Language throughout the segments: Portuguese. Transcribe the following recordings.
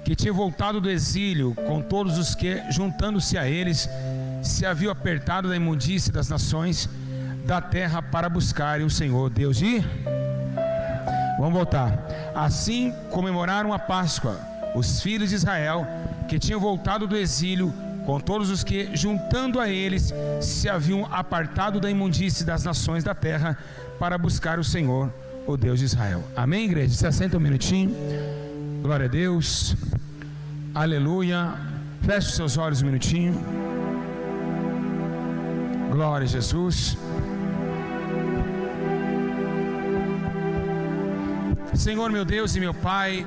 que tinha voltado do exílio, com todos os que, juntando-se a eles, se haviam apertado da imundície das nações da terra para buscarem o Senhor Deus de... Vamos voltar. Assim comemoraram a Páscoa os filhos de Israel, que tinham voltado do exílio, com todos os que, juntando a eles, se haviam apartado da imundície das nações da terra para buscar o Senhor, o Deus de Israel. Amém, igreja? Se assenta um minutinho. Glória a Deus. Aleluia. Feche os seus olhos um minutinho. Glória a Jesus. Senhor meu Deus e meu Pai,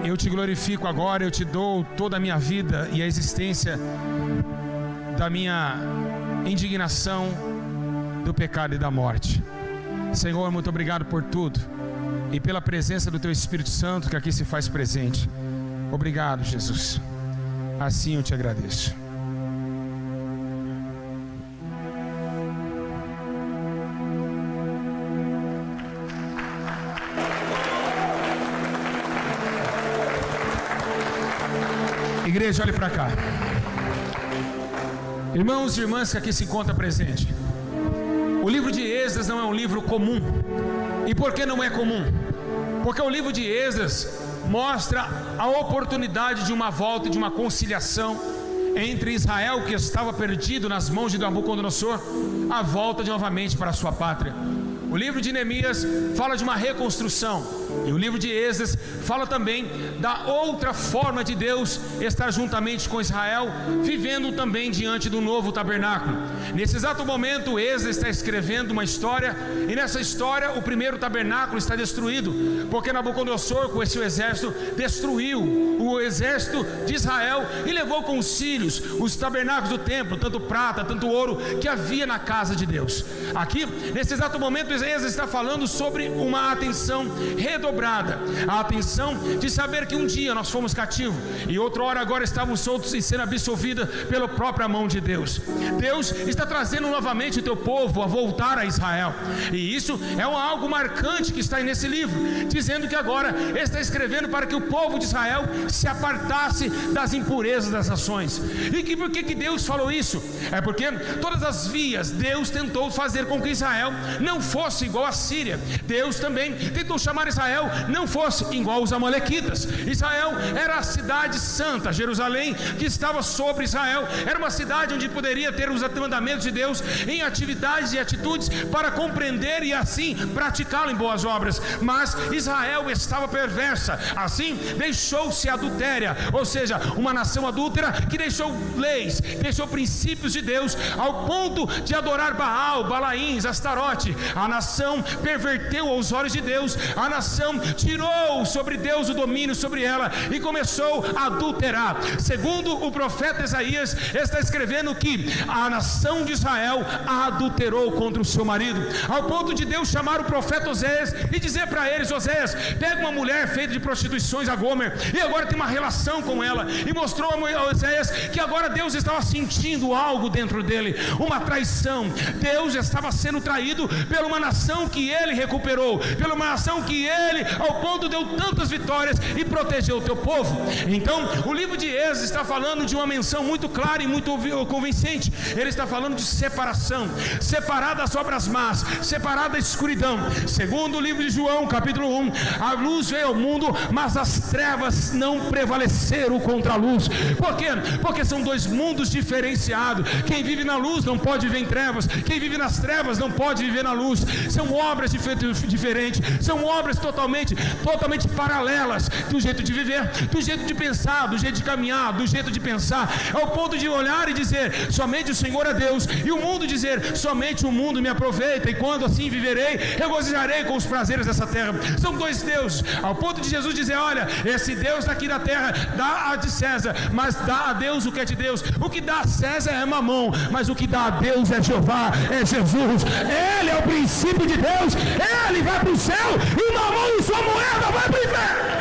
eu te glorifico agora, eu te dou toda a minha vida e a existência da minha indignação do pecado e da morte. Senhor, muito obrigado por tudo e pela presença do Teu Espírito Santo que aqui se faz presente. Obrigado, Jesus. Assim eu te agradeço. Igreja, olhe para cá. Irmãos e irmãs que aqui se encontram presente, o livro de Esdras não é um livro comum. E por que não é comum? Porque o livro de Esdras mostra a oportunidade de uma volta e de uma conciliação entre Israel, que estava perdido nas mãos de Nabucodonosor, a volta de novamente para a sua pátria. O livro de Neemias fala de uma reconstrução, e o livro de Esdras fala também da outra forma de Deus estar juntamente com Israel, vivendo também diante do novo tabernáculo. Nesse exato momento, Esdras está escrevendo uma história, e nessa história o primeiro tabernáculo está destruído, porque Nabucodonosor, com esse exército, destruiu o exército de Israel e levou consigo os tabernáculos do templo, tanto prata, tanto ouro, que havia na casa de Deus. Aqui, nesse exato momento, Esdras está falando sobre uma atenção redobrada, a atenção de saber que um dia nós fomos cativos e outra hora agora estávamos soltos e sendo absolvidos pela própria mão de Deus. Deus está trazendo novamente o teu povo a voltar a Israel, e isso é algo marcante que está aí nesse livro, dizendo que agora ele está escrevendo para que o povo de Israel se apartasse das impurezas das nações. E por que Deus falou isso? É porque todas as vias Deus tentou fazer com que Israel não fosse igual a Síria. Deus também tentou chamar Israel não fosse igual aos amalequitas. Israel era a cidade santa, Jerusalém, que estava sobre Israel, era uma cidade onde poderia ter os mandamentos de Deus em atividades e atitudes para compreender e assim praticá-lo em boas obras. Mas Israel estava perversa, assim deixou-se adultéria, ou seja, uma nação adúltera que deixou leis, deixou princípios de Deus, ao ponto de adorar Baal, Balaíns, Astarote. A nação perverteu aos olhos de Deus, a nação tirou sobre Deus o domínio sobre ela e começou a adulterar. Segundo o profeta Isaías, está escrevendo que a nação de Israel adulterou contra o seu marido, ao ponto de Deus chamar o profeta Oséias e dizer para eles: Oséias, pega uma mulher feita de prostituições, a Gomer, e agora tem uma relação com ela, e mostrou a Oséias que agora Deus estava sentindo algo dentro dele, uma traição. Deus estava sendo traído pela uma nação que ele recuperou, pela uma nação que ele, ao ponto, deu tantas vitórias e protegeu o teu povo. Então o livro de Esdras está falando de uma menção muito clara e muito convincente. Ele está falando de separação, separar das obras más, separar da escuridão. Segundo o livro de João, capítulo 1, a luz veio ao mundo, mas as trevas não prevaleceram contra a luz. Por quê? Porque são dois mundos diferenciados. Quem vive na luz não pode viver em trevas, quem vive nas trevas não pode viver na luz. São obras diferentes, são obras totalmente paralelas, do jeito de viver, do jeito de pensar, do jeito de caminhar, do jeito de pensar, ao ponto de olhar e dizer: somente o Senhor é Deus, e o mundo dizer: somente o mundo me aproveita, e quando assim viverei, regozijarei com os prazeres dessa terra. São dois deuses, ao ponto de Jesus dizer: olha, esse Deus daqui da terra dá a de César, mas dá a Deus o que é de Deus. O que dá a César é Mamon, mas o que dá a Deus é Jeová, é Jesus. Ele é o princípio de Deus, ele vai para o céu, e Mamon e sua moeda vai para o inferno.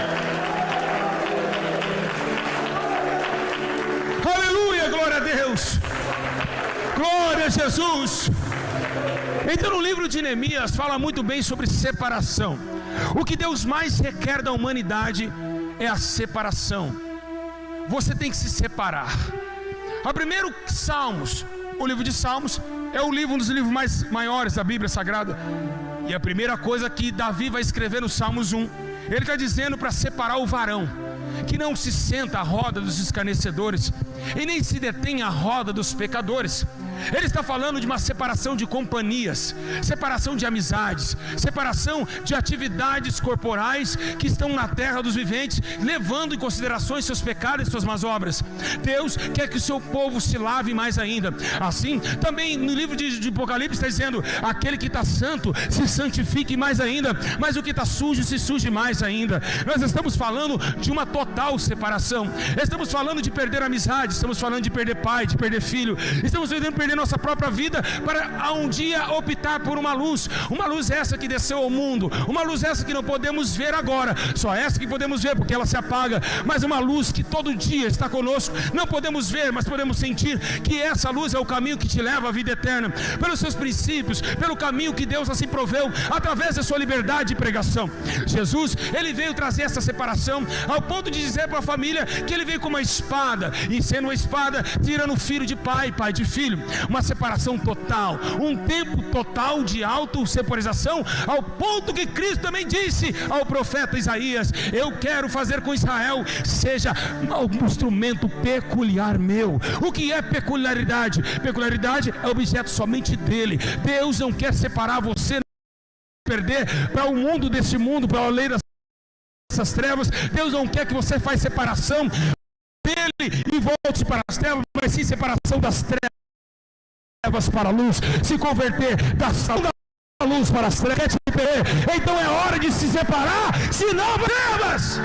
Aleluia, glória a Deus, glória a Jesus. Então no livro de Neemias fala muito bem sobre separação. O que Deus mais requer da humanidade é a separação. Você tem que se separar. O primeiro Salmos, o livro de Salmos, é um dos livros maiores da Bíblia Sagrada. E a primeira coisa que Davi vai escrever no Salmos 1, ele está dizendo para separar o varão, que não se senta à roda dos escarnecedores, e nem se detém à roda dos pecadores. Ele está falando de uma separação de companhias, separação de amizades, separação de atividades corporais que estão na terra dos viventes, levando em consideração seus pecados e suas más obras. Deus quer que o seu povo se lave mais ainda. Assim, também no livro de Apocalipse está dizendo: aquele que está santo se santifique mais ainda, mas o que está sujo se suje mais ainda. Nós estamos falando de uma total separação. Estamos falando de perder amizade, estamos falando de perder pai, de perder filho, estamos perder nossa própria vida para um dia optar por uma luz essa que desceu ao mundo, uma luz essa que não podemos ver agora, só essa que podemos ver porque ela se apaga, mas uma luz que todo dia está conosco. Não podemos ver, mas podemos sentir que essa luz é o caminho que te leva à vida eterna, pelos seus princípios, pelo caminho que Deus assim proveu, através da sua liberdade de pregação. Jesus, ele veio trazer essa separação, ao ponto de dizer para a família que ele veio com uma espada, e sendo uma espada, tirando filho de pai, pai de filho. Uma separação total, um tempo total de auto-separização, ao ponto que Cristo também disse ao profeta Isaías: eu quero fazer com Israel seja um instrumento peculiar meu. O que é peculiaridade? Peculiaridade é objeto somente dele. Deus não quer separar você, perder para o mundo desse mundo, para a lei dessas trevas. Deus não quer que você faça separação dele e volte para as trevas, mas sim separação das trevas para a luz, se converter da luz para as trevas. Então é hora de se separar, senão trevas.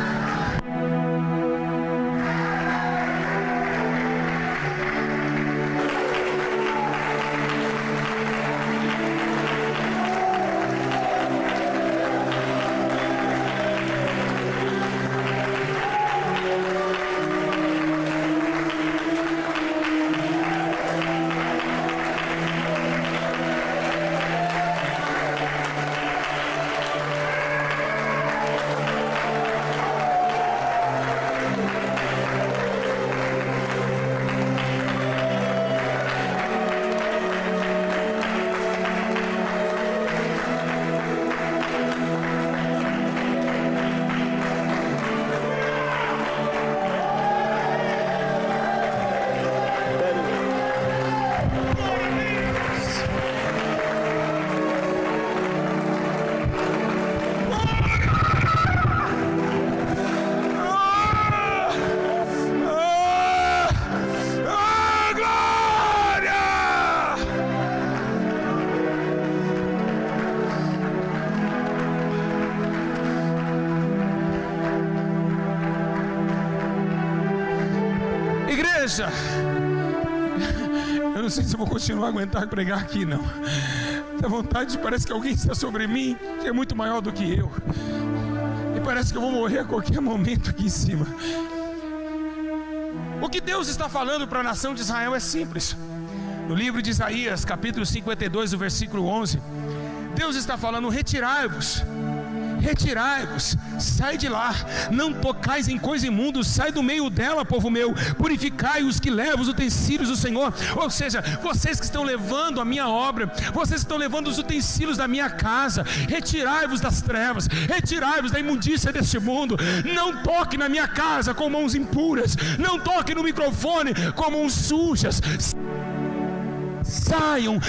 Eu não sei se eu vou continuar a aguentar pregar aqui, não. A vontade, parece que alguém está sobre mim, que é muito maior do que eu, e parece que eu vou morrer a qualquer momento aqui em cima. O que Deus está falando para a nação de Israel é simples. No livro de Isaías, capítulo 52, o versículo 11, Deus está falando: retirai-vos, sai de lá, não tocais em coisa imunda, sai do meio dela, povo meu, purificai os que levam os utensílios do Senhor. Ou seja, vocês que estão levando a minha obra, vocês que estão levando os utensílios da minha casa, retirai-vos das trevas, retirai-vos da imundícia deste mundo. Não toque na minha casa com mãos impuras, não toque no microfone com mãos sujas. Saiam,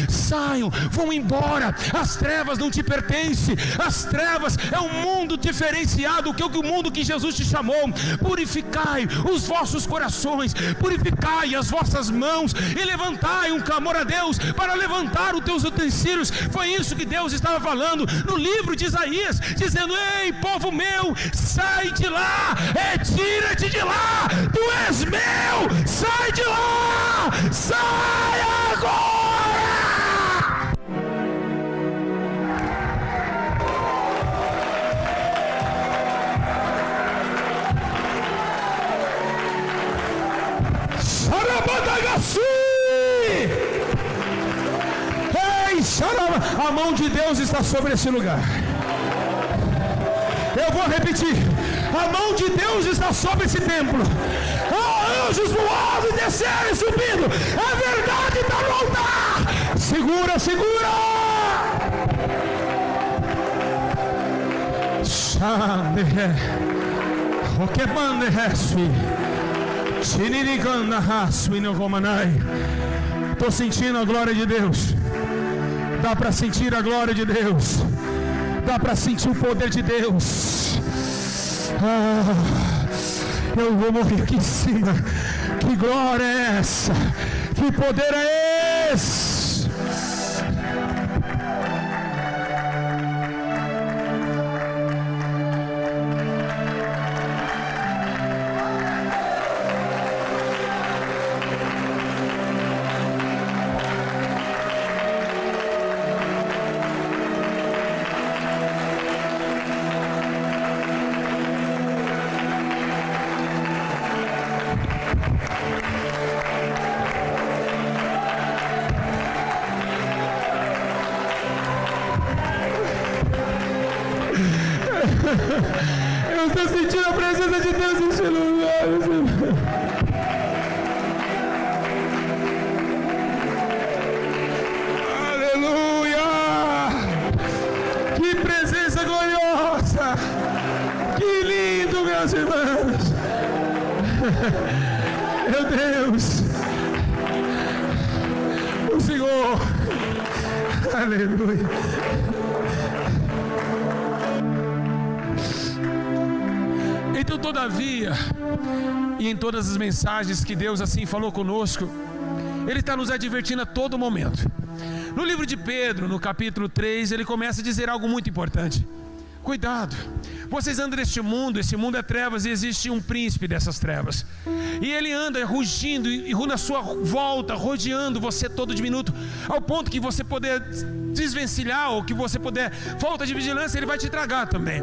vão embora. As trevas não te pertencem. As trevas é um mundo diferenciado, que é o mundo que Jesus te chamou. Purificai os vossos corações, purificai as vossas mãos e levantai um clamor a Deus para levantar os teus utensílios. Foi isso que Deus estava falando no livro de Isaías, dizendo: ei, povo meu, sai de lá, retira-te de lá, tu és meu, sai de lá, sai agora. A mão de Deus está sobre esse lugar. Eu vou repetir: A mão de Deus está sobre esse templo. Há anjos voando e descendo e subindo. A verdade está no altar. Segura, segura. O que manda estou sentindo a glória de Deus. Dá para sentir a glória de Deus. Dá para sentir o poder de Deus. Eu vou morrer aqui em cima. Que glória é essa? Que poder é esse? Eu estou sentindo a presença de Deus nesse lugar. Aleluia! Que presença gloriosa! Que lindo, meus irmãos! Meu Deus! O Senhor! Aleluia! Então, todavia, e em todas as mensagens que Deus assim falou conosco, Ele está nos advertindo a todo momento. No livro de Pedro, no capítulo 3, ele começa a dizer algo muito importante. Cuidado, vocês andam neste mundo, esse mundo é trevas e existe um príncipe dessas trevas. E ele anda rugindo e na sua volta, rodeando você todo de minuto, ao ponto que você poder desvencilhar ou que você puder, falta de vigilância, ele vai te tragar também.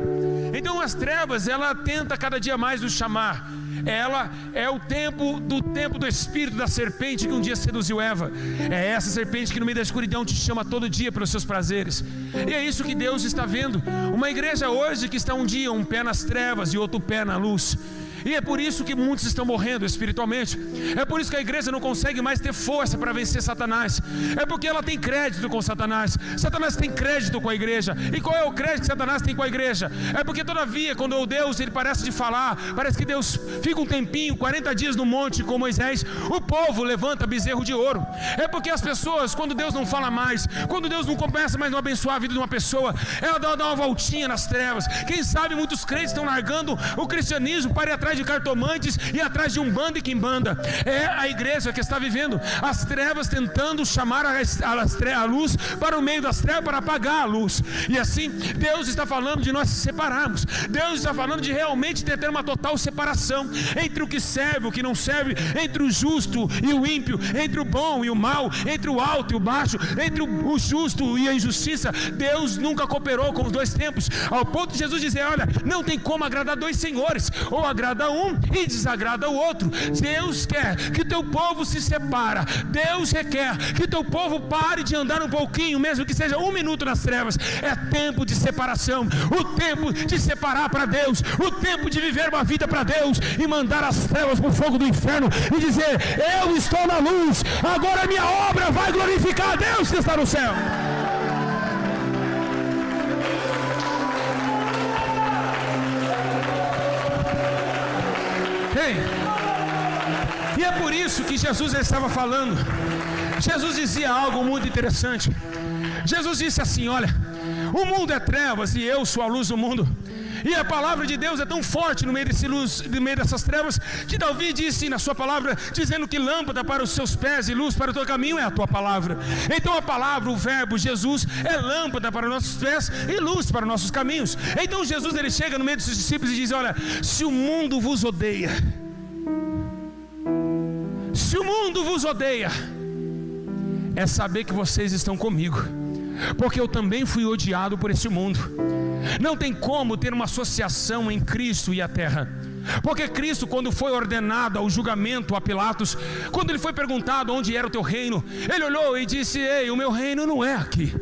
Então as trevas, ela tenta cada dia mais nos chamar. Ela é o tempo do espírito da serpente que um dia seduziu Eva. É essa serpente que no meio da escuridão te chama todo dia pelos seus prazeres. E é isso que Deus está vendo. Uma igreja hoje que está um dia um pé nas trevas e outro pé na luz. E é por isso que muitos estão morrendo espiritualmente. É por isso que a igreja não consegue mais ter força para vencer Satanás. É porque ela tem crédito com Satanás. Satanás tem crédito com a igreja. E qual é o crédito que Satanás tem com a igreja? É porque todavia, quando o Deus ele parece de falar, parece que Deus fica um tempinho, 40 dias no monte com Moisés, o povo levanta bezerro de ouro. É porque as pessoas, quando Deus não fala mais, quando Deus não começa mais a abençoar a vida de uma pessoa, ela dá uma voltinha nas trevas. Quem sabe muitos crentes estão largando o cristianismo para ir atrás de cartomantes e atrás de umbanda e quimbanda. É a igreja que está vivendo as trevas, tentando chamar a luz para o meio das trevas, para apagar a luz. E assim Deus está falando de nós se separarmos. Deus está falando de realmente ter uma total separação entre o que serve e o que não serve, entre o justo e o ímpio, entre o bom e o mal, entre o alto e o baixo, entre o justo e a injustiça. Deus nunca cooperou com os dois tempos, ao ponto de Jesus dizer: olha, não tem como agradar dois senhores, ou agrada um e desagrada o outro. Deus quer que teu povo se separa. Deus requer que teu povo pare de andar um pouquinho, mesmo que seja um minuto nas trevas. É tempo de separação, o tempo de separar para Deus, o tempo de viver uma vida para Deus e mandar as trevas para o fogo do inferno e dizer: eu estou na luz, agora a minha obra vai glorificar a Deus que está no céu. E é por isso que Jesus estava falando. Jesus dizia algo muito interessante. Jesus disse assim: olha, o mundo é trevas e eu sou a luz do mundo. E a palavra de Deus é tão forte no meio dessas trevas, que Davi disse na sua palavra, dizendo que lâmpada para os seus pés e luz para o teu caminho é a tua palavra. Então a palavra, o verbo Jesus, é lâmpada para os nossos pés e luz para os nossos caminhos. Então Jesus ele chega no meio dos seus discípulos e diz: olha, se o mundo vos odeia, se o mundo vos odeia, é saber que vocês estão comigo, porque eu também fui odiado por esse mundo. Não tem como ter uma associação em Cristo e a terra, porque Cristo, quando foi ordenado ao julgamento a Pilatos, quando ele foi perguntado onde era o teu reino, ele olhou e disse: ei, o meu reino não é aqui.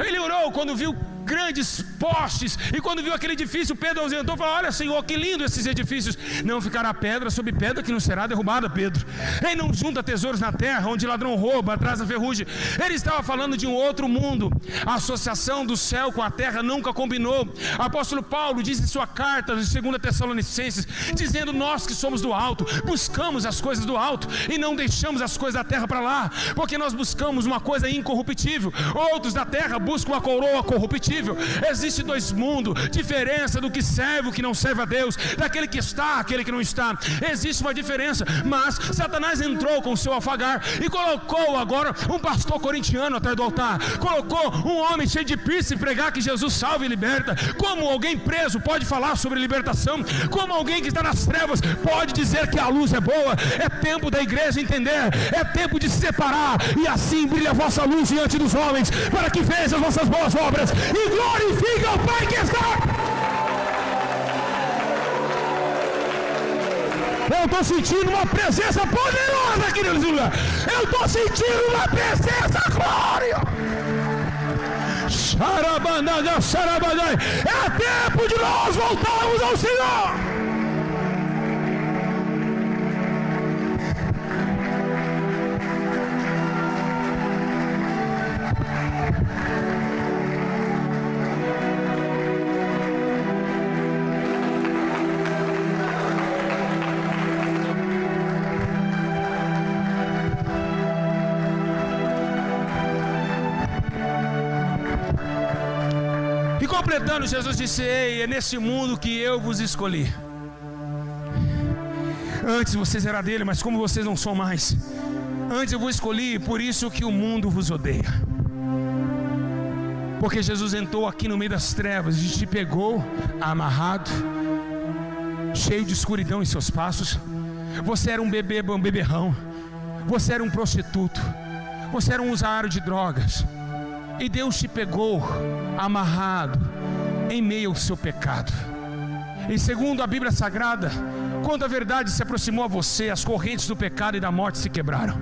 Ele orou quando viu grandes postes. E quando viu aquele edifício, Pedro ausentou e falou: olha, Senhor, que lindo esses edifícios. Não ficará pedra sobre pedra que não será derrubada, Pedro. Ele não junta tesouros na terra, onde ladrão rouba, atrás da ferrugem. Ele estava falando de um outro mundo. A associação do céu com a terra nunca combinou. O apóstolo Paulo diz em sua carta, em 2 Tessalonicenses, dizendo: nós que somos do alto, buscamos as coisas do alto e não deixamos as coisas da terra para lá, porque nós buscamos uma coisa incorruptível, outros da terra buscam uma coroa corruptível. Existem dois mundos, diferença do que serve, o que não serve a Deus, daquele que está, aquele que não está. Existe uma diferença, mas Satanás entrou com o seu alfagar e colocou agora um pastor corintiano atrás do altar, colocou um homem cheio de piercing e pregar que Jesus salva e liberta. Como alguém preso pode falar sobre libertação? Como alguém que está nas trevas pode dizer que a luz é boa? É tempo da igreja entender, é tempo de se separar, e assim brilha a vossa luz diante dos homens, para que vejam as vossas boas obras e glorifiquem ao Pai que está. Eu estou sentindo uma presença poderosa aqui nesse lugar. Eu estou sentindo uma presença glória. É tempo de nós voltarmos ao Senhor. Completando, Jesus disse: ei, é nesse mundo que eu vos escolhi. Antes vocês eram dele, mas como vocês não são mais, antes eu vos escolhi, por isso que o mundo vos odeia. Porque Jesus entrou aqui no meio das trevas e te pegou amarrado, cheio de escuridão em seus passos. Você era um beberrão, você era um prostituto, você era um usuário de drogas, e Deus te pegou amarrado em meio ao seu pecado. E segundo a Bíblia Sagrada, quando a verdade se aproximou a você, as correntes do pecado e da morte se quebraram.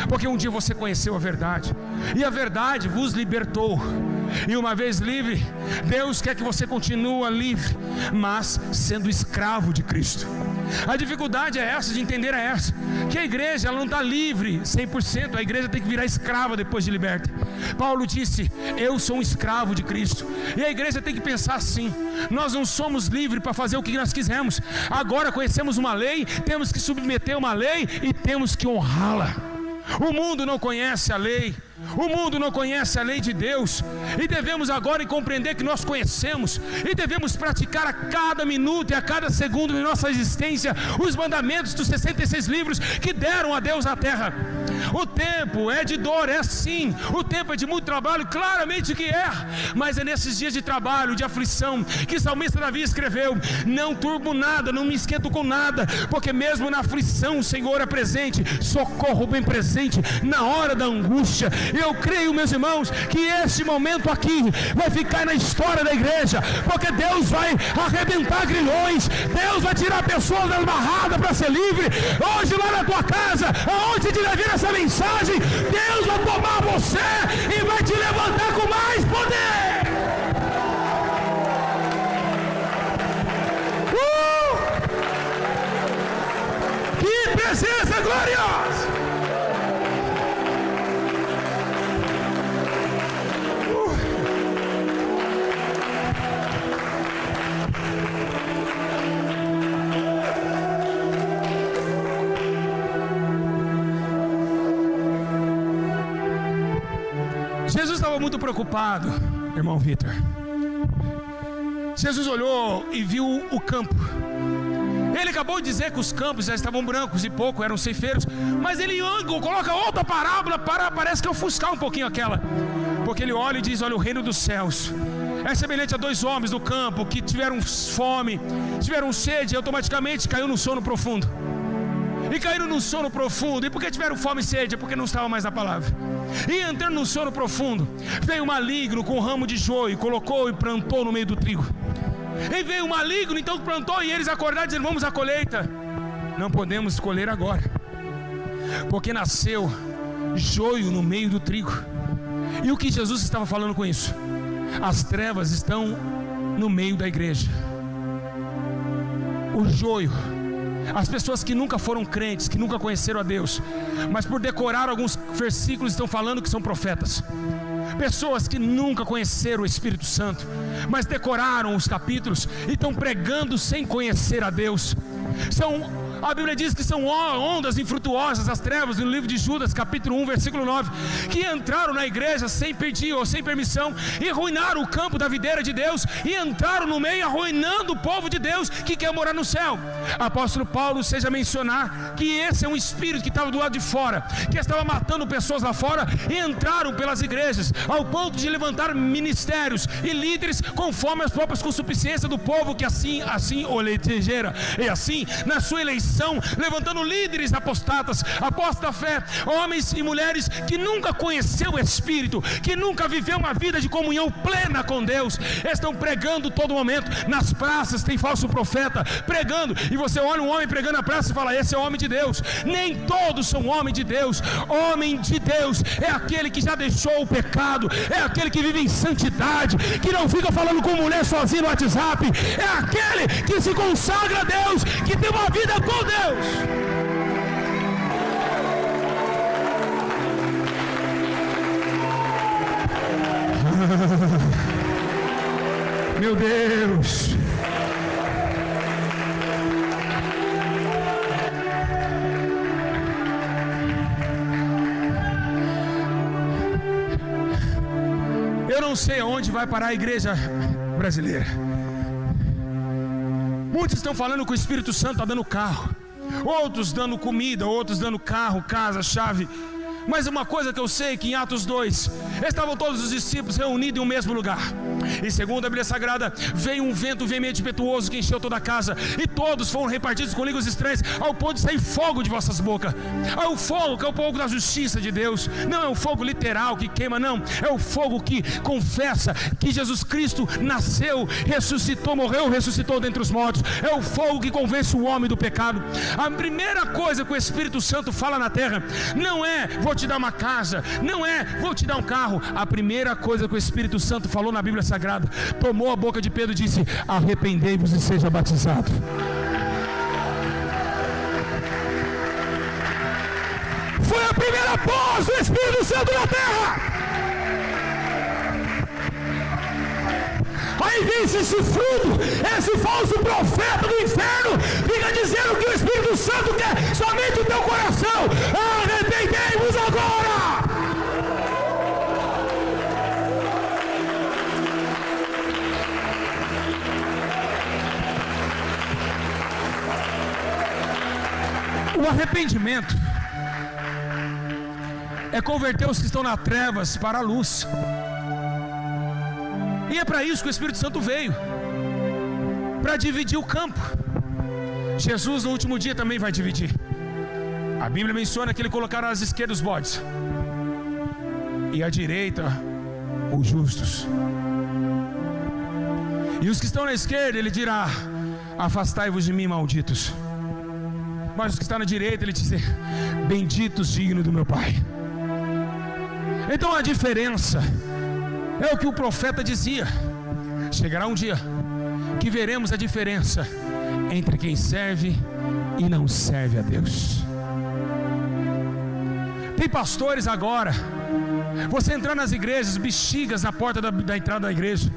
Porque um dia você conheceu a verdade, e a verdade vos libertou. E uma vez livre, Deus quer que você continue livre, mas sendo escravo de Cristo. A dificuldade é essa, de entender é essa, que a igreja ela não está livre 100%, a igreja tem que virar escrava depois de liberta. Paulo disse: eu sou um escravo de Cristo. E a igreja tem que pensar assim: nós não somos livres para fazer o que nós quisermos. Agora conhecemos uma lei, temos que submeter uma lei e temos que honrá-la. O mundo não conhece a lei, o mundo não conhece a lei de Deus, e devemos agora compreender que nós conhecemos, e devemos praticar a cada minuto e a cada segundo de nossa existência os mandamentos dos 66 livros que deram a Deus na terra. O tempo é de dor, é sim, o tempo é de muito trabalho, claramente que é, mas é nesses dias de trabalho, de aflição, que o salmista Davi escreveu: não turbo nada, não me esquento com nada, porque mesmo na aflição o Senhor é presente, socorro bem presente na hora da angústia. Eu creio, meus irmãos, que esse momento aqui vai ficar na história da igreja, porque Deus vai arrebentar grilhões, Deus vai tirar pessoas amarradas para ser livre. Hoje lá na tua casa, aonde te vir essa mensagem, Deus vai tomar você e vai te levantar com mais poder. Que presença gloriosa! Jesus estava muito preocupado, irmão Vitor. Jesus olhou e viu o campo. Ele acabou de dizer que os campos já estavam brancos e pouco eram ceifeiros, mas ele coloca outra parábola para, parece que ofuscar um pouquinho aquela, porque ele olha e diz: olha, o reino dos céus é semelhante a dois homens do campo que tiveram fome, tiveram sede, e automaticamente caiu no sono profundo. E caíram no sono profundo. E por que tiveram fome e sede? É porque não estava mais na palavra. E entrando no sono profundo, veio um maligno com um ramo de joio, colocou e plantou no meio do trigo. E veio um maligno, então plantou, e eles acordaram dizendo: vamos à colheita. Não podemos colher agora, porque nasceu joio no meio do trigo. E o que Jesus estava falando com isso? As trevas estão no meio da igreja. O joio, as pessoas que nunca foram crentes, que nunca conheceram a Deus, mas por decorar alguns versículos estão falando que são profetas. Pessoas que nunca conheceram o Espírito Santo, mas decoraram os capítulos e estão pregando sem conhecer a Deus. A Bíblia diz que são ondas infrutuosas, as trevas, no livro de Judas, capítulo 1, versículo 9, que entraram na igreja sem pedir ou sem permissão, e arruinaram o campo da videira de Deus, e entraram no meio arruinando o povo de Deus que quer morar no céu. Apóstolo Paulo seja mencionar que esse é um espírito que estava do lado de fora, que estava matando pessoas lá fora, e entraram pelas igrejas, ao ponto de levantar ministérios e líderes conforme as próprias concupiscências do povo, que assim o elegeram, e assim na sua eleição, levantando líderes apóstatas da fé, homens e mulheres que nunca conheceu o Espírito, que nunca viveu uma vida de comunhão plena com Deus, estão pregando todo momento. Nas praças tem falso profeta pregando, e você olha um homem pregando na praça e fala: esse é homem de Deus. Nem todos são homem de Deus. Homem de Deus é aquele que já deixou o pecado, é aquele que vive em santidade, que não fica falando com mulher sozinho no WhatsApp, é aquele que se consagra a Deus, que tem uma vida com Deus. Meu Deus. Eu não sei aonde vai parar a igreja brasileira. Muitos estão falando que o Espírito Santo está dando carro, outros dando comida, outros dando carro, casa, chave. Mas uma coisa que eu sei, que em Atos 2 estavam todos os discípulos reunidos em um mesmo lugar, e segundo a Bíblia Sagrada, veio um vento veemente impetuoso que encheu toda a casa, e todos foram repartidos com línguas estranhas, ao ponto de sair fogo de vossas bocas. O fogo que é o fogo da justiça de Deus, não é um fogo literal que queima, não, é o fogo que confessa que Jesus Cristo nasceu, ressuscitou, morreu, ressuscitou dentre os mortos. É o fogo que convence o homem do pecado. A primeira coisa que o Espírito Santo fala na terra não é: vou te dar uma casa, não é: vou te dar um carro. A primeira coisa que o Espírito Santo falou na Bíblia Sagrada, tomou a boca de Pedro e disse: arrependei-vos e seja batizado. Foi a primeira voz do Espírito Santo na terra. Aí vem esse chifrudo, esse falso profeta do inferno, fica dizendo que o Espírito Santo quer somente o teu coração. Arrependei-vos agora. O arrependimento é converter os que estão nas trevas para a luz. E é para isso que o Espírito Santo veio, para dividir o campo. Jesus no último dia também vai dividir. A Bíblia menciona que ele colocará às esquerdas os bodes e à direita os justos. E os que estão na esquerda ele dirá: afastai-vos de mim, malditos. Mas os que estão na direita ele diz: benditos, dignos do meu Pai. Então a diferença é o que o profeta dizia: chegará um dia que veremos a diferença entre quem serve e não serve a Deus. Tem pastores agora, você entrar nas igrejas, bexigas na porta da entrada da igreja,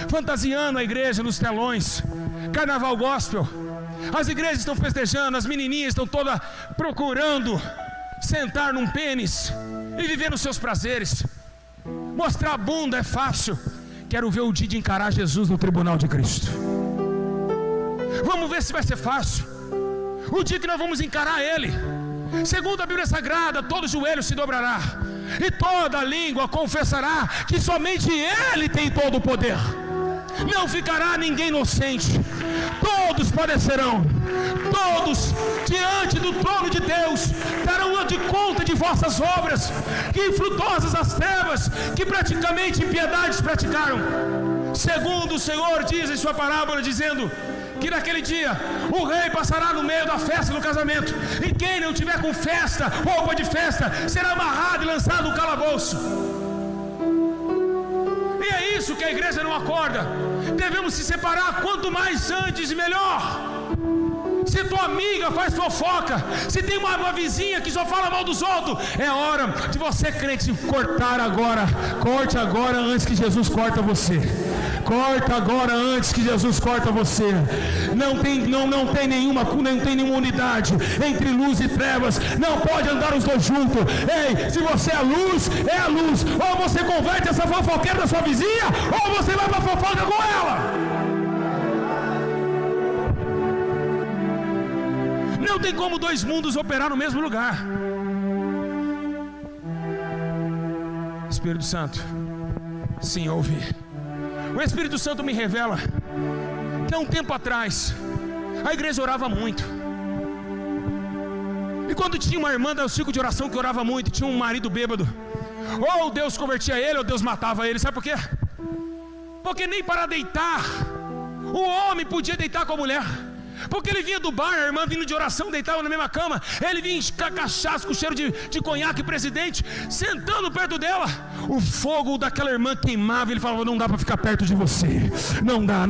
fantasiando a igreja nos telões, carnaval gospel. As igrejas estão festejando, as menininhas estão todas procurando sentar num pênis e viver nos seus prazeres. Mostrar a bunda é fácil. Quero ver o dia de encarar Jesus no tribunal de Cristo. Vamos ver se vai ser fácil. O dia que nós vamos encarar Ele. Segundo a Bíblia Sagrada, todo joelho se dobrará e toda língua confessará que somente Ele tem todo o poder. Não ficará ninguém inocente. Todos padecerão. Todos diante do trono de Deus darão de conta de vossas obras, que infrutuosas as trevas, que praticamente impiedades praticaram. Segundo o Senhor diz em sua parábola, dizendo que naquele dia o rei passará no meio da festa do casamento, e quem não tiver com festa, roupa de festa, será amarrado e lançado no calabouço. E é isso que a igreja não acorda. Devemos se separar quanto mais antes melhor. Se tua amiga faz fofoca, se tem uma vizinha que só fala mal dos outros, é hora de você, crente, cortar agora. Corte agora antes que Jesus corta você. Corta agora antes que Jesus corta você. Não tem nenhuma unidade entre luz e trevas. Não pode andar os dois juntos. Ei, se você é a luz, ou você converte essa fofoqueira da sua vizinha, ou você vai para a fofoca com ela. Não tem como dois mundos operar no mesmo lugar. Espírito Santo, sim, ouvi. O Espírito Santo me revela que há um tempo atrás a igreja orava muito. E quando tinha uma irmã do ciclo de oração que orava muito, tinha um marido bêbado, ou Deus convertia ele, ou Deus matava ele. Sabe por quê? Porque nem para deitar o homem podia deitar com a mulher. Porque ele vinha do bar, a irmã vindo de oração, deitava na mesma cama. Ele vinha cachaço com cheiro de conhaque, presidente, sentando perto dela. O fogo daquela irmã queimava. Ele falava: não dá para ficar perto de você. Não dá.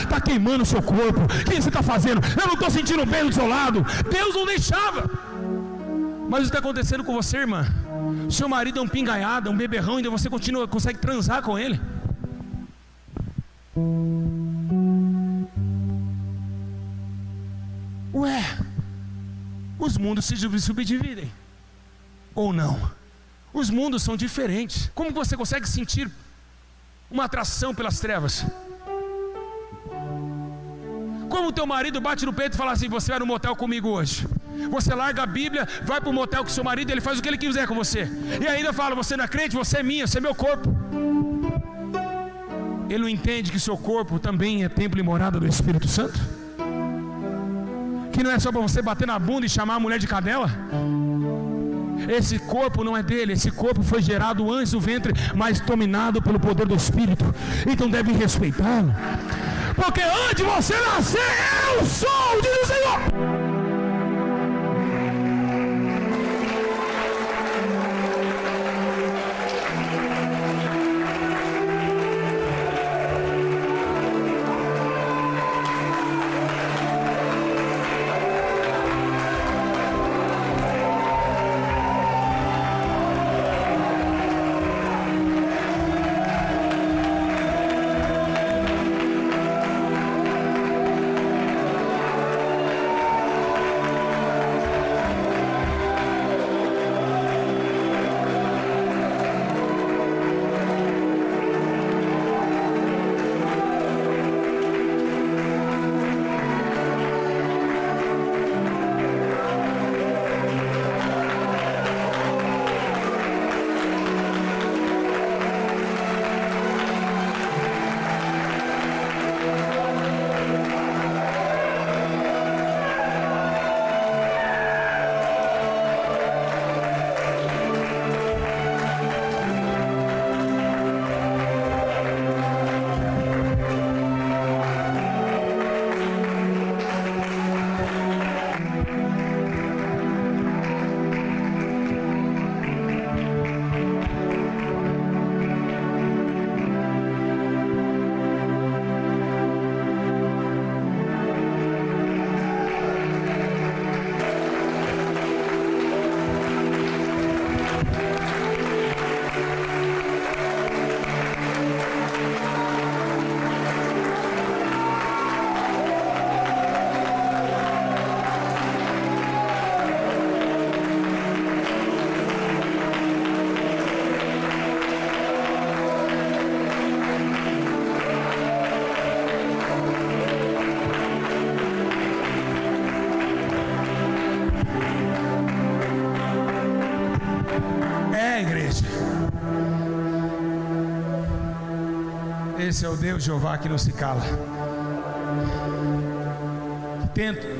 Está queimando o seu corpo. O que você está fazendo? Eu não estou sentindo bem do seu lado. Deus não deixava. Mas o que está acontecendo com você, irmã? Seu marido é um pingaiada, um beberrão, ainda você consegue transar com ele. Ué, os mundos se subdividem ou não? Os mundos são diferentes. Como você consegue sentir uma atração pelas trevas? Como o teu marido bate no peito e fala assim: você vai no motel comigo hoje. Você larga a Bíblia, vai para o motel com seu marido, ele faz o que ele quiser com você. E ainda fala: você não é crente, você é minha, você é meu corpo. Ele não entende que seu corpo também é templo e morada do Espírito Santo? Que não é só para você bater na bunda e chamar a mulher de cadela? Esse corpo não é dele, esse corpo foi gerado antes do ventre, mas dominado pelo poder do Espírito. Então deve respeitá-lo, porque antes de você nascer, eu sou, diz o Senhor. Esse é o Deus Jeová que não se cala.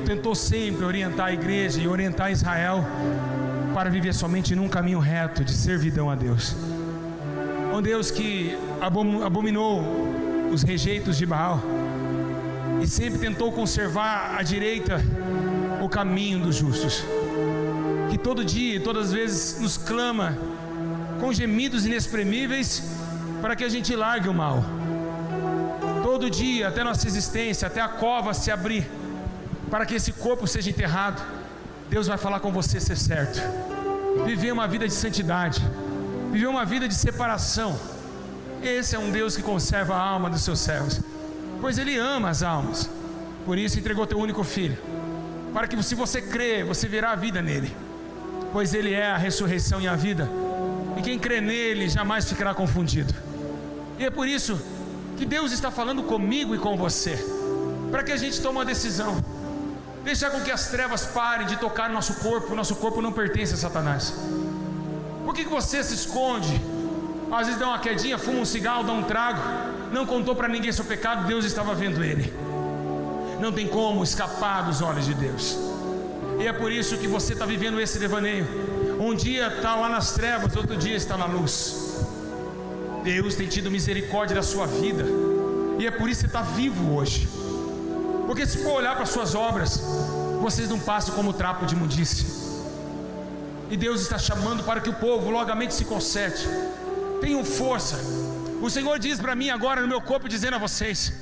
Tentou sempre orientar a igreja e orientar Israel para viver somente num caminho reto de servidão a Deus. Um Deus que abominou os rejeitos de Baal e sempre tentou conservar à direita o caminho dos justos, que todo dia e todas as vezes nos clama com gemidos inexprimíveis para que a gente largue o mal. Todo dia, até nossa existência, até a cova se abrir, para que esse corpo seja enterrado, Deus vai falar com você ser certo. Viver uma vida de santidade, viver uma vida de separação. Esse é um Deus que conserva a alma dos seus servos, pois Ele ama as almas. Por isso entregou teu único filho, para que se você crer, você verá a vida nele, pois Ele é a ressurreição e a vida, e quem crê nele jamais ficará confundido. E é por isso que Deus está falando comigo e com você, para que a gente tome uma decisão, deixar com que as trevas parem de tocar no nosso corpo. O nosso corpo não pertence a Satanás. Por que você se esconde? Às vezes dá uma quedinha, fuma um cigarro, dá um trago, não contou para ninguém seu pecado, Deus estava vendo ele. Não tem como escapar dos olhos de Deus. E é por isso que você está vivendo esse devaneio. Um dia está lá nas trevas, outro dia está na luz. Deus tem tido misericórdia da sua vida, e é por isso que você está vivo hoje. Porque se for olhar para as suas obras, vocês não passam como trapo de imundície. E Deus está chamando para que o povo logamente se conserte. Tenham força. O Senhor diz para mim agora no meu corpo, dizendo a vocês: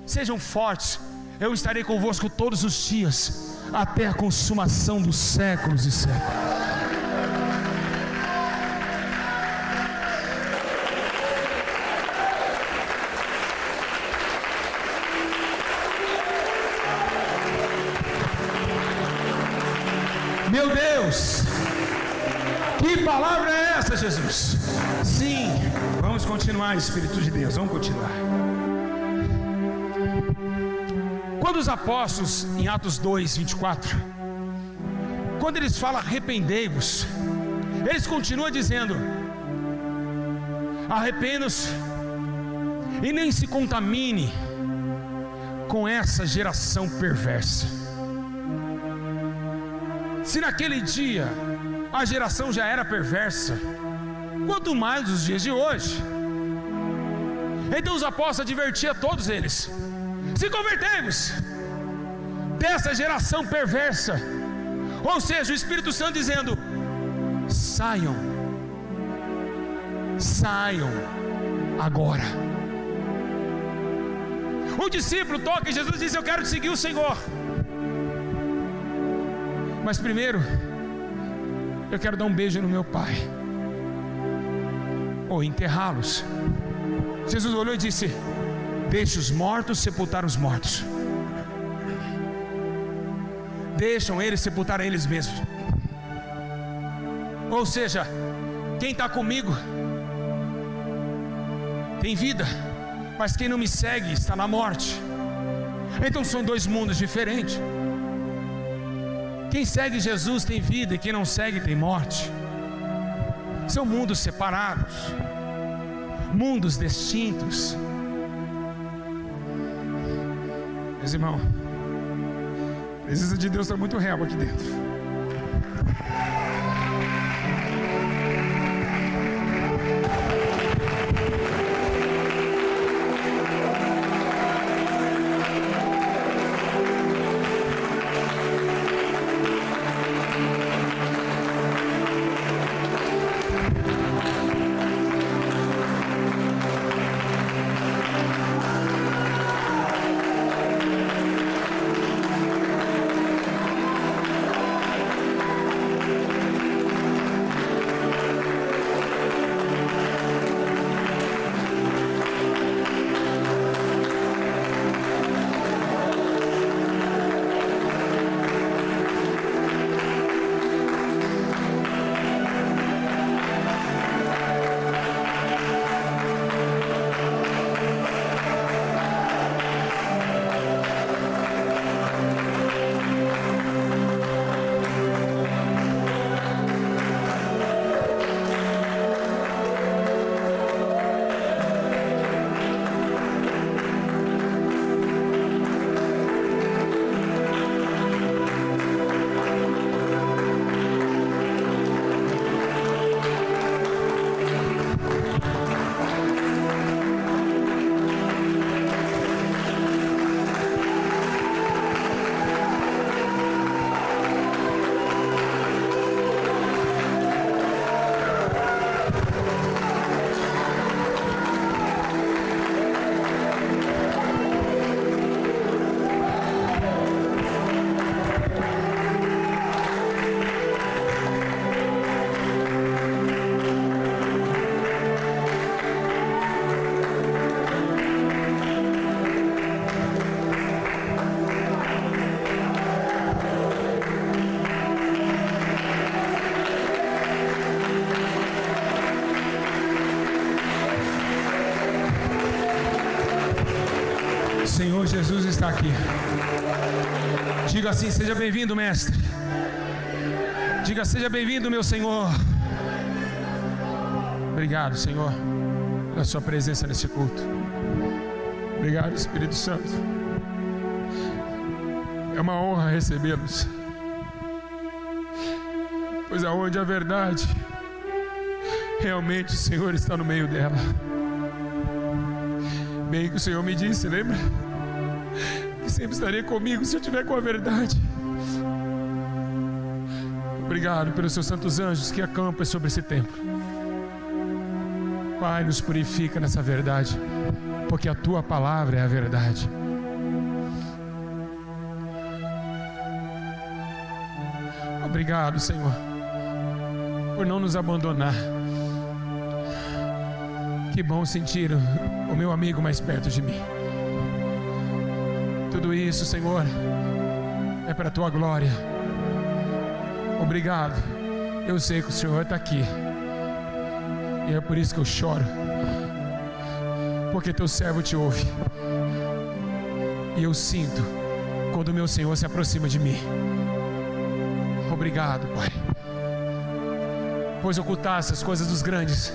sejam fortes, eu estarei convosco todos os dias, até a consumação dos séculos e séculos. Meu Deus, que palavra é essa, Jesus? Sim, vamos continuar, Espírito de Deus, vamos continuar. Quando os apóstolos, em Atos 2, 24, quando eles falam arrependei-vos, eles continuam dizendo: arrependam-se e nem se contamine com essa geração perversa. Se naquele dia a geração já era perversa, quanto mais nos dias de hoje. Então os apóstolos advertiam a todos eles: se convertemos dessa geração perversa. Ou seja, o Espírito Santo dizendo: saiam agora. Um discípulo toca e Jesus diz: eu quero seguir o Senhor, mas primeiro eu quero dar um beijo no meu pai, ou enterrá-los. Jesus olhou e disse: deixe os mortos sepultar os mortos. Deixam eles sepultar eles mesmos. Ou seja, quem está comigo tem vida, mas quem não me segue está na morte. Então são dois mundos diferentes. Quem segue Jesus tem vida, e quem não segue tem morte. São mundos separados, mundos distintos. Meus irmãos, a presença de Deus está muito real aqui dentro. aqui. Diga assim: seja bem-vindo, mestre. Diga: seja bem-vindo, meu Senhor. Obrigado, Senhor, pela sua presença nesse culto. Obrigado, Espírito Santo. É uma honra recebê-los, pois aonde a verdade, realmente o Senhor está no meio dela. Bem que o Senhor me disse, lembra? Que sempre estaria comigo se eu estiver com a verdade. Obrigado pelos seus santos anjos que acampam sobre esse templo. Pai, nos purifica nessa verdade, porque a tua palavra é a verdade. Obrigado, Senhor, por não nos abandonar. Que bom sentir o meu amigo mais perto de mim. Tudo isso, Senhor, é para a tua glória. Obrigado. Eu sei que o Senhor está aqui, e é por isso que eu choro, porque teu servo te ouve, e eu sinto quando o meu Senhor se aproxima de mim. Obrigado, Pai, pois ocultaste as coisas dos grandes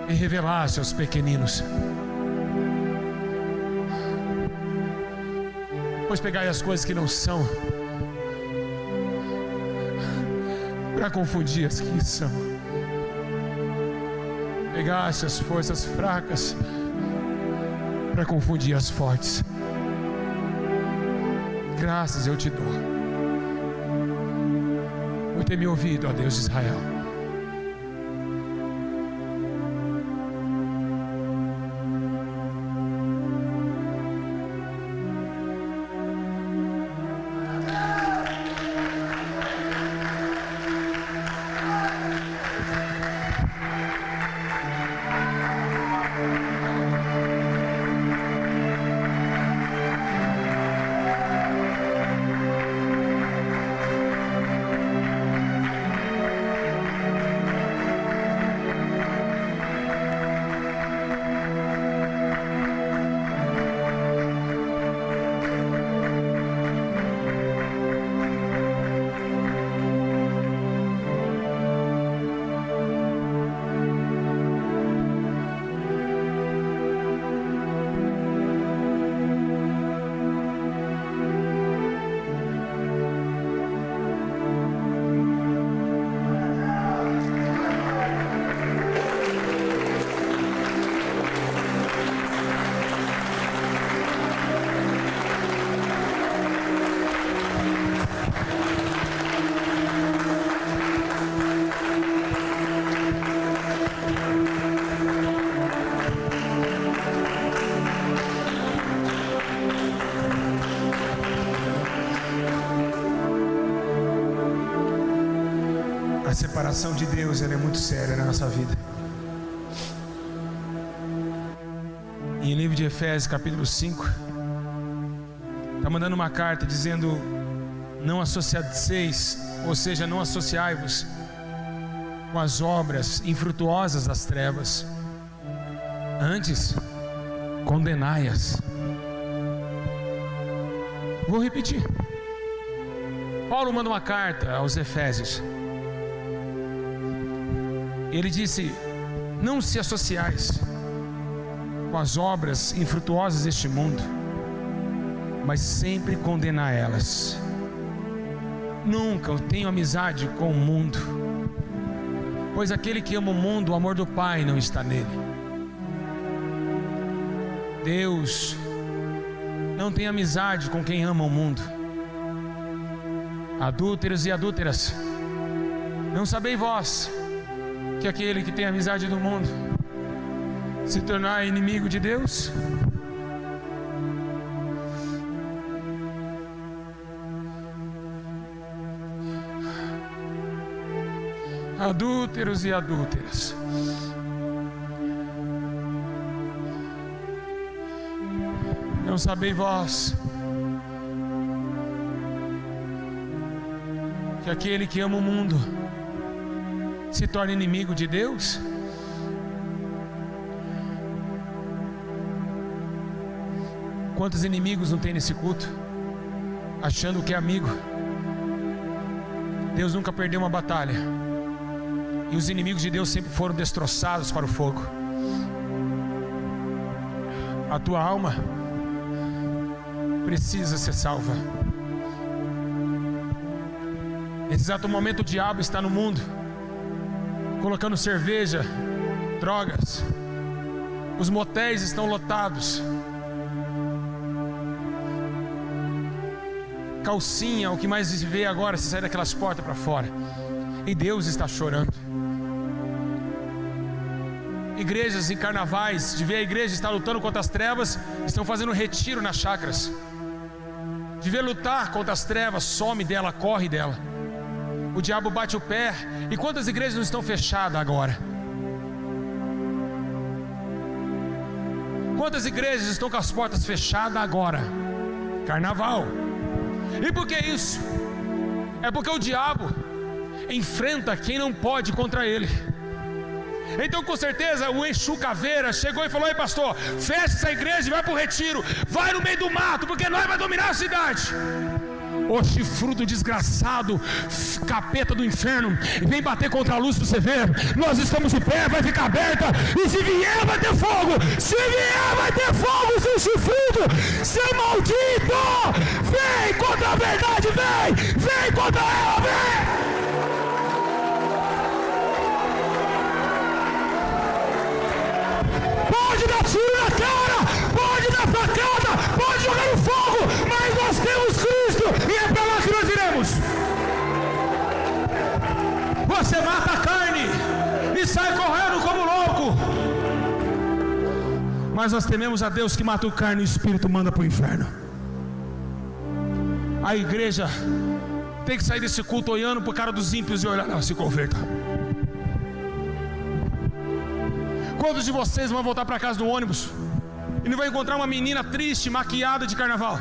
e revelaste aos pequeninos. Pois pegai as coisas que não são para confundir as que são. Pegaste as forças fracas para confundir as fortes. Graças eu te dou por ter me ouvido, ó Deus de Israel. A separação de Deus, ela é muito séria na nossa vida. E em livro de Efésios, capítulo 5, está mandando uma carta dizendo: não associaseis, ou seja, não associai-vos com as obras infrutuosas das trevas, antes condenai-as. Vou repetir. Paulo manda uma carta aos Efésios. Ele disse: não se associais com as obras infrutuosas deste mundo, mas sempre condenar elas. Nunca tenho amizade com o mundo, pois aquele que ama o mundo, o amor do Pai não está nele. Deus não tem amizade com quem ama o mundo. Adúlteros e adúlteras, não sabeis vós que aquele que tem amizade do mundo se tornar inimigo de Deus? Adúlteros e adúlteras, não sabeis vós que aquele que ama o mundo se torna inimigo de Deus? quantos inimigos não tem nesse culto, achando que é amigo. Deus nunca perdeu uma batalha, e os inimigos de Deus sempre foram destroçados para o fogo. A tua alma precisa ser salva. Nesse exato momento o diabo está no mundo, colocando cerveja, drogas. Os motéis estão lotados. Calcinha, o que mais se vê agora, se sair daquelas portas para fora. E Deus está chorando. Igrejas em carnavais, de ver a igreja estar lutando contra as trevas, estão fazendo retiro nas chácaras. De ver lutar contra as trevas, some dela, corre dela. O diabo bate o pé. E quantas igrejas não estão fechadas agora? Quantas igrejas estão com as portas fechadas agora? Carnaval. E por que isso? É porque o diabo enfrenta quem não pode contra ele. Então com certeza o Exu Caveira chegou e falou: ei pastor, fecha essa igreja e vai para o retiro. Vai no meio do mato, porque nós vamos dominar a cidade. Ô chifrudo desgraçado, capeta do inferno, vem bater contra a luz para você ver. Nós estamos de pé, vai ficar aberta. E se vier vai ter fogo. Se vier vai ter fogo, seu chifrudo, seu maldito. Vem contra a verdade, vem. Vem contra ela, vem. Pode dar tiro na cara, pode dar facada, pode jogar no fogo, mas nós temos Cristo e é para lá que nós iremos. Você mata a carne e sai correndo como louco, mas nós tememos a Deus que mata o carne e o espírito manda para o inferno. A igreja tem que sair desse culto olhando para o cara dos ímpios e olhar: não, se converta. Quantos de vocês vão voltar para casa no ônibus e não vai encontrar uma menina triste, maquiada de carnaval,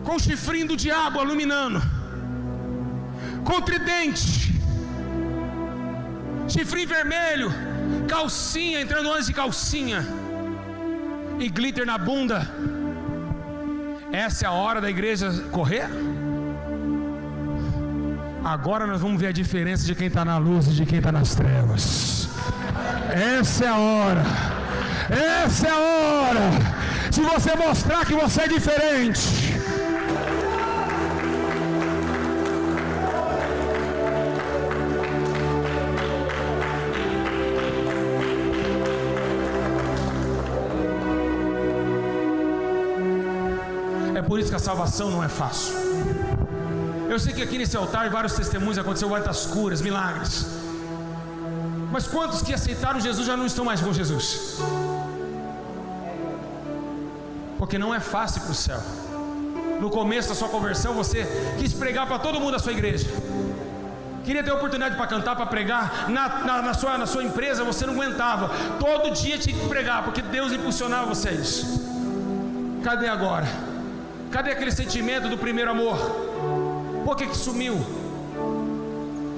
com o chifrinho do diabo iluminando, com tridente, chifrinho vermelho, calcinha, entrando antes de calcinha e glitter na bunda? Essa é a hora da igreja correr? Agora nós vamos ver a diferença de quem está na luz e de quem está nas trevas. Essa é a hora. Essa é a hora de você mostrar que você é diferente. É por isso que a salvação não é fácil. Eu sei que aqui nesse altar vários testemunhos aconteceram, várias curas, milagres. Mas quantos que aceitaram Jesus já não estão mais com Jesus? Porque não é fácil para o céu. No começo da sua conversão você quis pregar para todo mundo da sua igreja, queria ter oportunidade para cantar, para pregar na sua empresa, você não aguentava. Todo dia tinha que pregar, porque Deus impulsionava você a isso. Cadê agora? Cadê aquele sentimento do primeiro amor? Por que sumiu?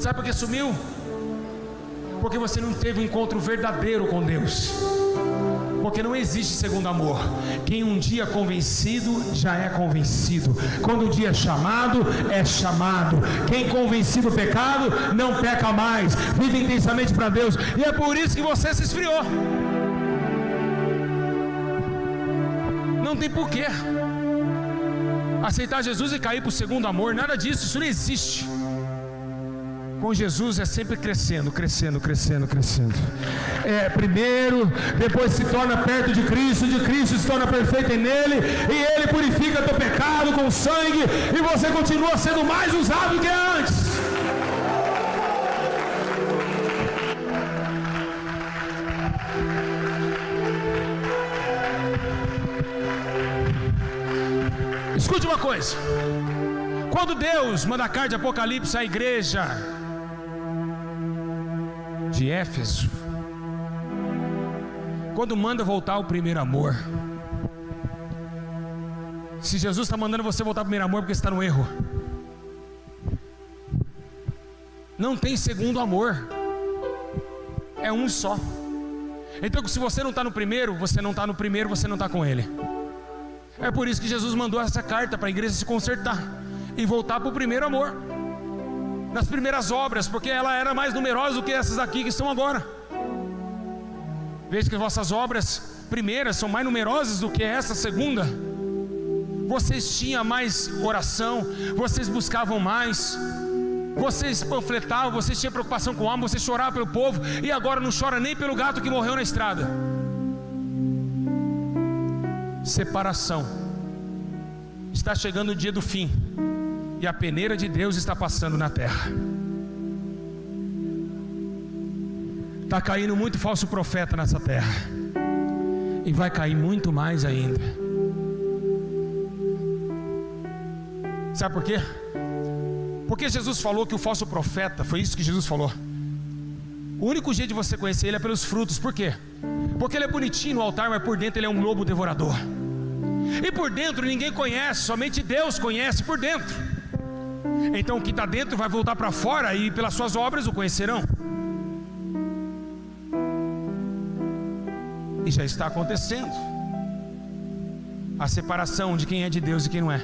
Sabe por que sumiu? Porque você não teve um encontro verdadeiro com Deus. Porque não existe segundo amor. Quem um dia é convencido, já é convencido. Quando um dia é chamado, é chamado. Quem convencido do pecado, não peca mais. Vive intensamente para Deus. E é por isso que você se esfriou. Não tem porquê aceitar Jesus e cair para o segundo amor. Nada disso, isso não existe. Com Jesus é sempre crescendo, crescendo, crescendo, crescendo. Primeiro, depois se torna perto de Cristo se torna perfeito nele, e ele purifica teu pecado com sangue, e você continua sendo mais usado do que antes. Escute uma coisa. Quando Deus manda a carta de Apocalipse à igreja de Éfeso, quando manda voltar ao primeiro amor, se Jesus está mandando você voltar ao primeiro amor, porque você está no erro. Não tem segundo amor, é um só. Então, se você não está no primeiro, você não está no primeiro, você não está com Ele. É por isso que Jesus mandou essa carta para a igreja se consertar e voltar para o primeiro amor, nas primeiras obras, porque ela era mais numerosa do que essas aqui que estão agora. Veja que vossas obras primeiras são mais numerosas do que essa segunda. Vocês tinham mais oração, vocês buscavam mais, vocês panfletavam, vocês tinham preocupação com a alma, vocês choravam pelo povo, e agora não chora nem pelo gato que morreu na estrada. Separação. Está chegando o dia do fim, e a peneira de Deus está passando na terra. Está caindo muito falso profeta nessa terra, e vai cair muito mais ainda. Sabe por quê? Porque Jesus falou que o falso profeta, foi isso que Jesus falou. O único jeito de você conhecer ele é pelos frutos. Por quê? Porque ele é bonitinho no altar, mas por dentro ele é um lobo devorador. E por dentro ninguém conhece, somente Deus conhece por dentro. Então o que está dentro vai voltar para fora, e pelas suas obras o conhecerão. E já está acontecendo a separação de quem é de Deus e quem não é.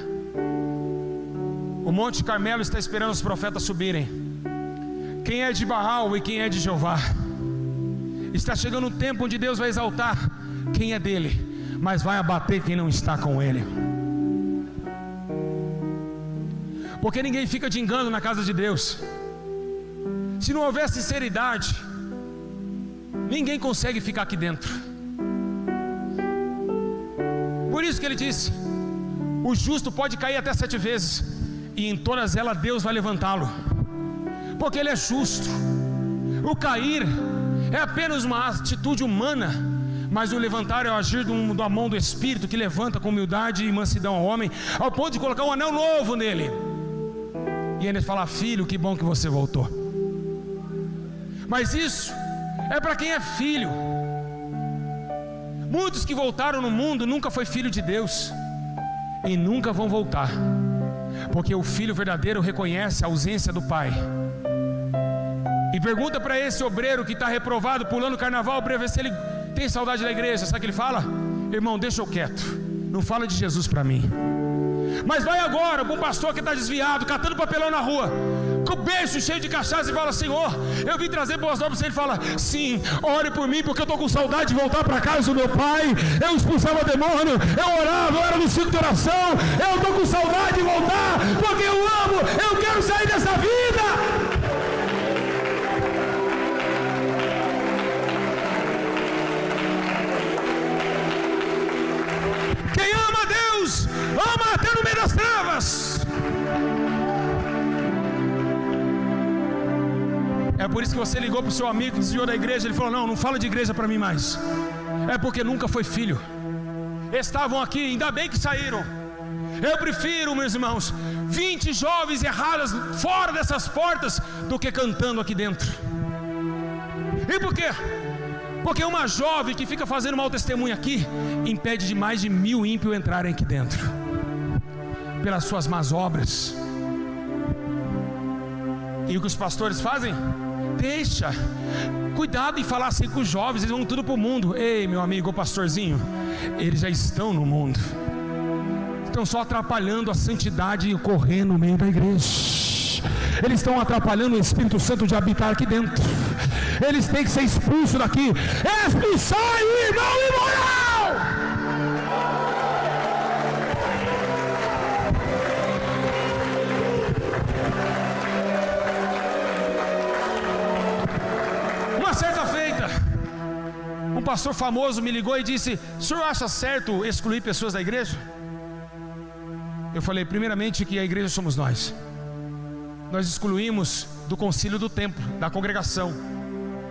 O Monte Carmelo está esperando os profetas subirem. Quem é de Baal e quem é de Jeová. Está chegando um tempo onde Deus vai exaltar quem é dele, mas vai abater quem não está com ele. Porque ninguém fica de engano na casa de Deus. Se não houver sinceridade, ninguém consegue ficar aqui dentro. Por isso que ele disse: o justo pode cair até 7 vezes, e em todas elas Deus vai levantá-lo, porque ele é justo. O cair é apenas uma atitude humana, mas o levantar é o agir da mão do Espírito, que levanta com humildade e mansidão ao homem, ao ponto de colocar um anel novo nele. E ele fala: filho, que bom que você voltou. Mas isso é para quem é filho. Muitos que voltaram no mundo nunca foi filho de Deus, e nunca vão voltar, porque o filho verdadeiro reconhece a ausência do pai. E pergunta para esse obreiro que está reprovado, pulando carnaval, para ver se ele tem saudade da igreja. Sabe o que ele fala? Irmão, deixa eu quieto, não fala de Jesus para mim. Mas vai agora para um pastor que está desviado, catando papelão na rua, com o beijo cheio de cachaça, e fala: Senhor, eu vim trazer boas novas. Ele fala: sim, ore por mim, porque eu estou com saudade de voltar para casa do meu pai. Eu expulsava demônio, eu orava, eu era no ciclo de oração. Eu estou com saudade de voltar, porque eu amo, eu quero sair dessa vida. Quem ama a Deus, ama até no meio das trevas. É por isso que você ligou para o seu amigo que desviou da igreja. Ele falou: não fala de igreja para mim mais. É porque nunca foi filho. Estavam aqui, ainda bem que saíram. Eu prefiro, meus irmãos, 20 jovens erradas fora dessas portas do que cantando aqui dentro. E por quê? Porque uma jovem que fica fazendo mau testemunho aqui impede de mais de 1000 ímpios entrarem aqui dentro, pelas suas más obras. E o que os pastores fazem? Deixa. Cuidado em falar assim com os jovens, eles vão tudo para o mundo. Ei, meu amigo, o pastorzinho, eles já estão no mundo, estão só atrapalhando a santidade e correndo no meio da igreja. Eles estão atrapalhando o Espírito Santo de habitar aqui dentro. Eles têm que ser expulsos daqui. Expulsar o irmão imoral. Uma certa feita, um pastor famoso me ligou e disse: o senhor acha certo excluir pessoas da igreja? Eu falei: primeiramente que a igreja somos nós. Nós excluímos do concílio do templo, da congregação.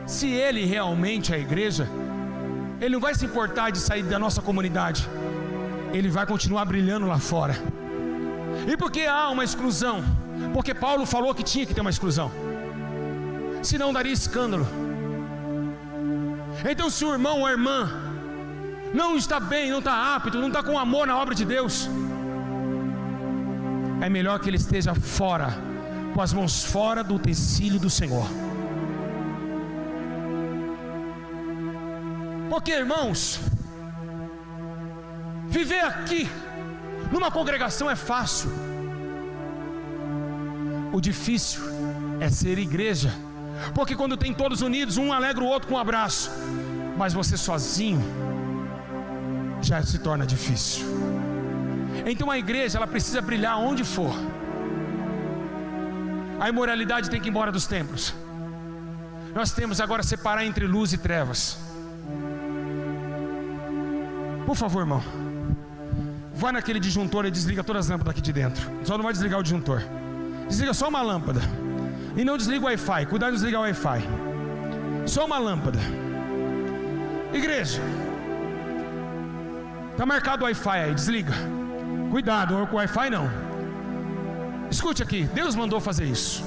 Se ele realmente é a igreja, ele não vai se importar de sair da nossa comunidade, ele vai continuar brilhando lá fora. E por que há uma exclusão? Porque Paulo falou que tinha que ter uma exclusão, senão daria escândalo. Então, se o irmão ou a irmã não está bem, não está apto, não está com amor na obra de Deus, é melhor que ele esteja fora, com as mãos fora do utensílio do Senhor. Porque, irmãos, viver aqui numa congregação é fácil. O difícil é ser igreja. Porque quando tem todos unidos, um alegra o outro com um abraço, mas você sozinho já se torna difícil. Então a igreja, ela precisa brilhar onde for. A imoralidade tem que ir embora dos templos. Nós temos agora que separar entre luz e trevas. Por favor, irmão, vai naquele disjuntor e desliga todas as lâmpadas aqui de dentro. Só não vai desligar o disjuntor. Desliga só uma lâmpada. E não desliga o Wi-Fi. Cuidado de desligar o Wi-Fi. Só uma lâmpada. Igreja, está marcado o Wi-Fi aí, desliga. Cuidado com o Wi-Fi não. Escute aqui, Deus mandou fazer isso.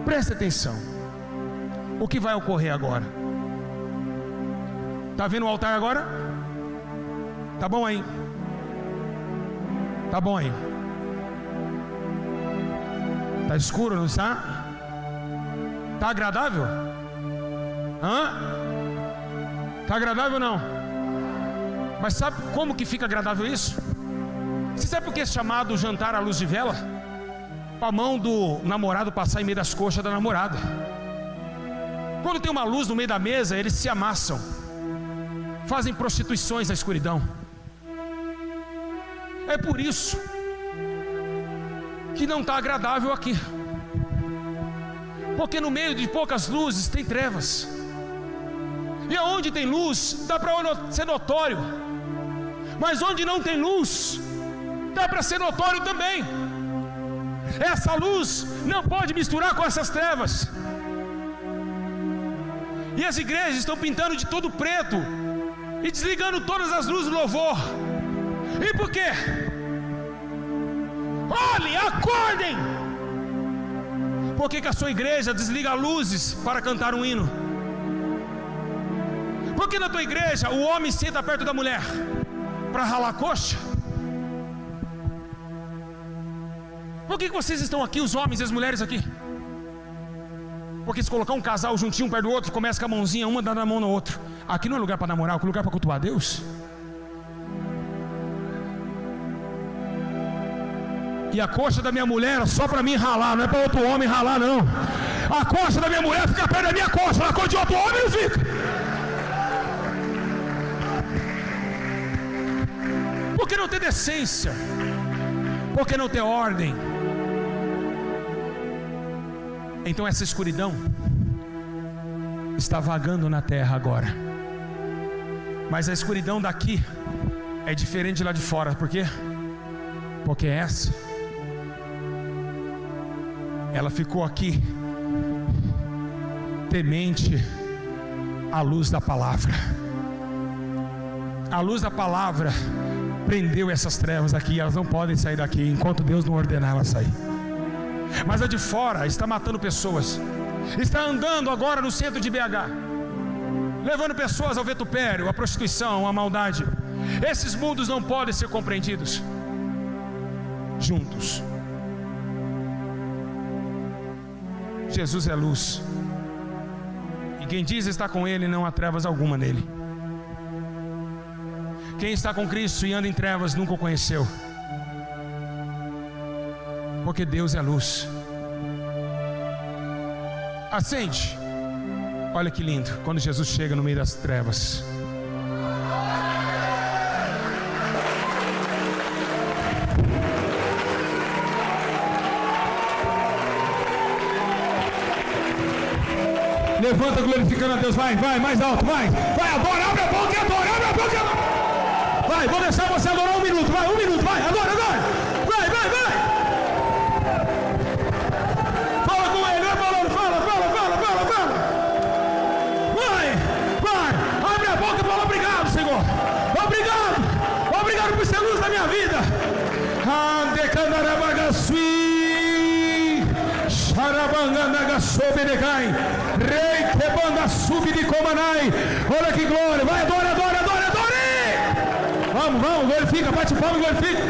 Preste atenção. O que vai ocorrer agora? Está vendo o altar agora? Tá bom aí? Tá bom aí? Tá escuro, não está? Tá agradável? Tá agradável ou não? Mas sabe como que fica agradável isso? Você sabe por que é chamado jantar à luz de vela? Para a mão do namorado passar em meio das coxas da namorada. Quando tem uma luz no meio da mesa, eles se amassam, fazem prostituições na escuridão. É por isso que não está agradável aqui. Porque no meio de poucas luzes tem trevas. E aonde tem luz, dá para ser notório. Mas onde não tem luz, dá para ser notório também. Essa luz não pode misturar com essas trevas. E as igrejas estão pintando de todo preto e desligando todas as luzes do louvor. E por quê? Olhem, acordem! Por que a sua igreja desliga luzes para cantar um hino? Por que na tua igreja o homem senta perto da mulher para ralar a coxa? Por que vocês estão aqui, os homens e as mulheres aqui? Porque se colocar um casal juntinho um perto do outro, começa com a mãozinha, uma dando a mão no outro. Aqui não é lugar para namorar, é lugar para cultuar a Deus. E a coxa da minha mulher é só para mim ralar, não é para outro homem ralar não. A coxa da minha mulher fica perto da minha coxa, na coxa de outro homem não fica. Porque não tem decência, porque não tem ordem. Então essa escuridão está vagando na terra agora. Mas a escuridão daqui é diferente de lá de fora. Por quê? Porque essa, ela ficou aqui temente à luz da palavra. A luz da palavra prendeu essas trevas aqui. Elas não podem sair daqui enquanto Deus não ordenar elas sair. Mas a de fora está matando pessoas. Está andando agora no centro de BH, levando pessoas ao vitupério, à prostituição, à maldade. Esses mundos não podem ser compreendidos juntos. Jesus é luz, e quem diz estar com Ele, não há trevas alguma nele. Quem está com Cristo e anda em trevas nunca o conheceu, porque Deus é luz. Acende. Olha que lindo quando Jesus chega no meio das trevas. Levanta glorificando a Deus. Vai, mais alto, vai, adora, abre a boca e adora, abre a boca. Vai, vou deixar você adorar 1 minuto, vai, 1 minuto, vai, adora, vai. Fala com ele, vai falando, fala. Vai, abre a boca e fala: obrigado, Senhor, obrigado por ser luz da minha vida. Olha que glória, vai, adora. Vamos, glorifica, bate palma e glorifica.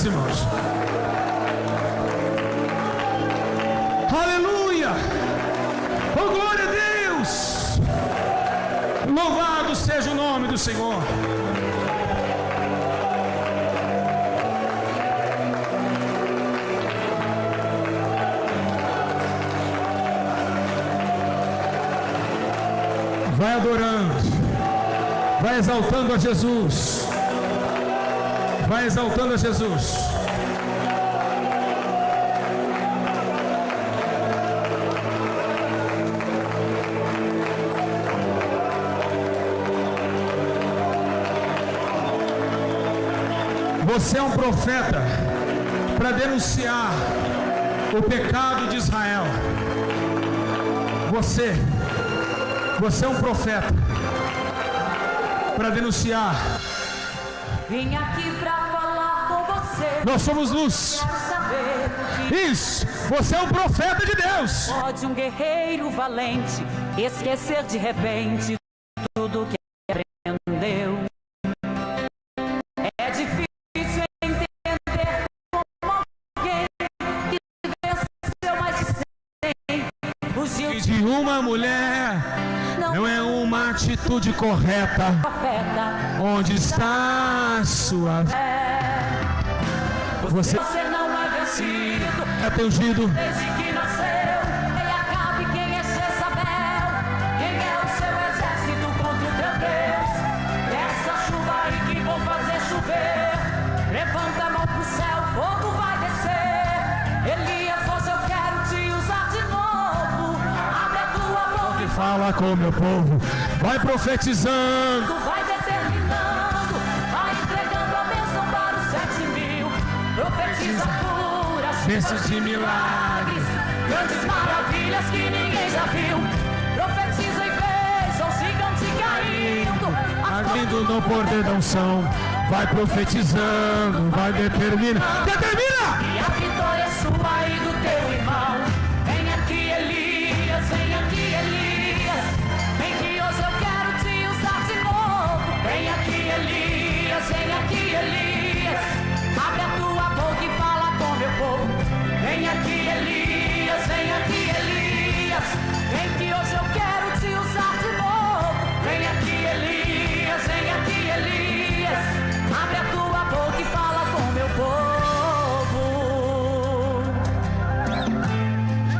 irmãos. Aleluia! Oh, glória a Deus! Louvado seja o nome do Senhor. Vai adorando, vai exaltando a Jesus, vai exaltando a Jesus. Você é um profeta para denunciar o pecado de Israel. Você é um profeta para denunciar. Vim aqui para falar com você. Nós somos luz. Isso. Você é um profeta de Deus. Pode um guerreiro valente esquecer de repente tudo que aprendeu. É difícil entender como alguém que venceu mais de 100 fugiu de uma mulher. Não é uma atitude correta. Onde está a sua fé? Você não é vencido. É ungido desde que nasceu. Quem Acabe, quem é Jezabel? Quem é o seu exército contra o teu Deus? Essa chuva aí que vou fazer chover. Levanta a mão pro céu, fogo vai descer. Elias, hoje eu quero te usar de novo. Abre a tua boca e fala com o meu povo. Vai profetizando, vai determinando, vai entregando a bênção para os 7.000. Profetiza cura, bênçãos de milagres, grandes maravilhas que ninguém já viu. Profetiza e veja o gigante caindo, agindo no poder da unção. Vai profetizando, vai determinando. Determina! E a vitória é sua e do teu irmão. Vem aqui, Elias, vem aqui, Elias. Vem que hoje eu quero te usar de novo. Vem aqui, Elias, vem aqui, Elias. Abre a tua boca e fala com meu povo. Vem aqui, Elias, vem aqui, Elias. Vem que hoje eu quero te usar de novo. Vem aqui, Elias, vem aqui, Elias. Abre a tua boca e fala com meu povo.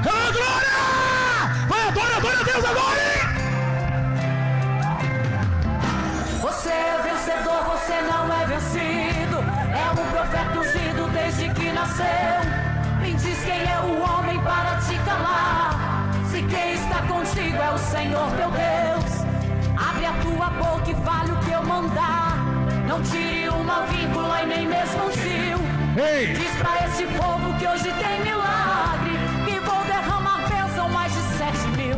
Oh, glória! Vai, adora a Deus agora! Você é vencedor, você não é vencido. É um profeta ungido desde que nasceu. Me diz quem é o homem para te calar. Se quem está contigo é o Senhor teu Deus. Abre a tua boca e fale o que eu mandar. Não tire uma vírgula e nem mesmo um fio. Ei! Diz pra esse povo que hoje tem milagre. E vou derramar bênção mais de 7.000.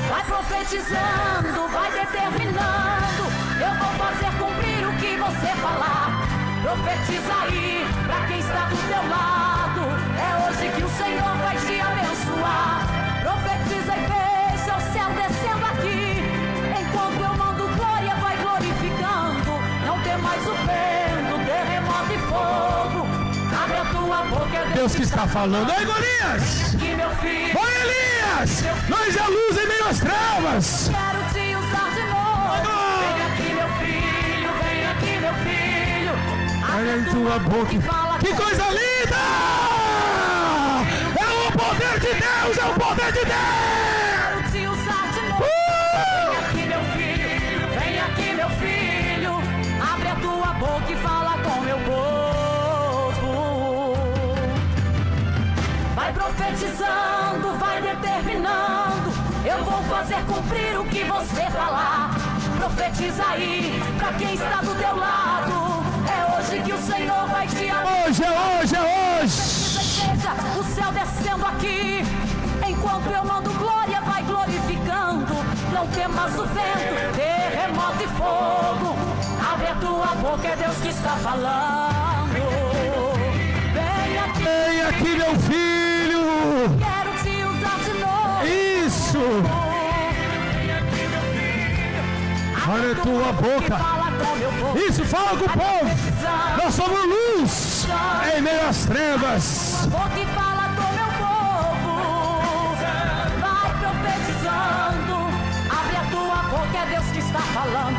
Vai profetizando, vai determinando. Eu vou fazer cumprir o que você falar. Profetiza aí pra quem está do teu lado. É hoje que o Senhor vai te abençoar. Profetiza e veja o céu descendo aqui. Enquanto eu mando glória, vai glorificando. Não tem mais o vento, terremoto e fogo. Abre a tua boca, é Deus que está falando. Oi, Golias! aqui, meu filho. Oi, Elias! Nós é a luz em meio às trevas. Quero te usar de novo. Vem aqui, meu filho, vem aqui, meu filho. Olha em tua boca. Fala Que com coisa linda! É o poder de Deus, é o poder de Deus! Quero te usar de novo. Vem aqui, meu filho, vem aqui, meu filho. Abre a tua boca e fala com meu povo. Vai profetizando, vai determinando. Eu vou fazer cumprir o que você falar. Profetiza aí pra quem está do teu lado. É hoje que o Senhor vai te abençoar. Hoje, hoje, hoje! Seja o céu descendo aqui. Enquanto eu mando glória, vai glorificando. Não temas o vento, terremoto e fogo. Abre a tua boca, é Deus que está falando. Vem aqui, meu filho! Quero te usar de novo. Isso! Abre a tua boca. Isso, fala com o povo. Nós somos luz em meio das trevas. Boca que fala com meu povo, vai profetizando. Abre a tua boca, é Deus que está falando.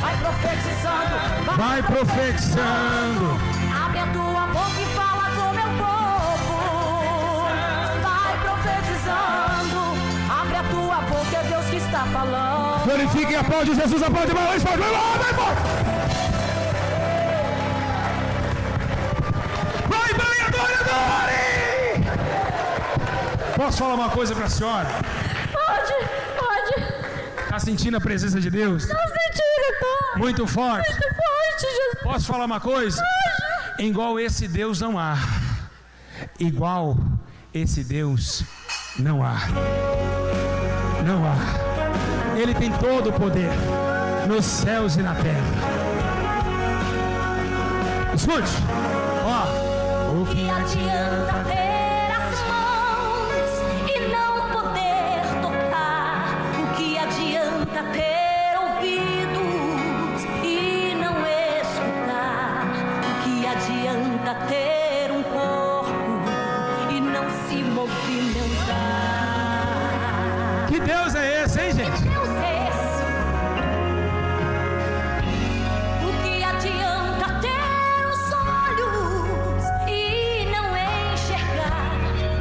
Vai profetizando, Vai profetizando. abre a tua boca e fala com meu povo. Vai profetizando, abre a tua boca, é Deus que está falando. Glorifique e aplaude Jesus, aplaude, vai, vai, vai, vai, vai. Vai, vai, adore, adore. Posso falar uma coisa para a senhora? Pode. Está sentindo a presença de Deus? Não sentiram, tá? Muito forte. Muito forte, Jesus. Posso falar uma coisa? Igual esse Deus não há. Igual esse Deus não há. Não há. Ele tem todo o poder nos céus e na terra. Escute. Ó. O Que adianta ter as mãos e não poder tocar? O que adianta ter ouvidos e não escutar? O que adianta ter um corpo e não se movimentar? Que Deus é esse, hein, gente? Deus é esse. O que adianta ter os olhos e não enxergar?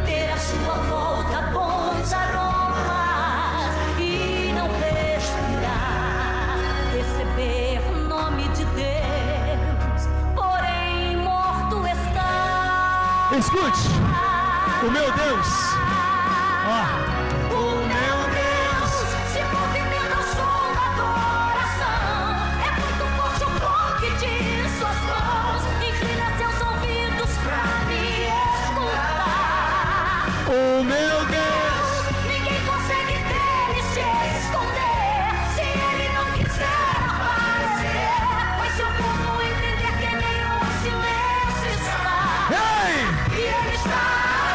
Ter à sua volta bons aromas e não respirar? Receber o nome de Deus, porém morto está. Escute. O meu Deus. Ó. O meu Deus se movimenta ao som da adoração. É muito forte o toque de suas mãos. Inclina seus ouvidos pra me escutar. O meu Deus. Ninguém consegue dele se esconder. Se ele não quiser aparecer, pois se o povo entender que nenhum silêncio está. Ei! E ele está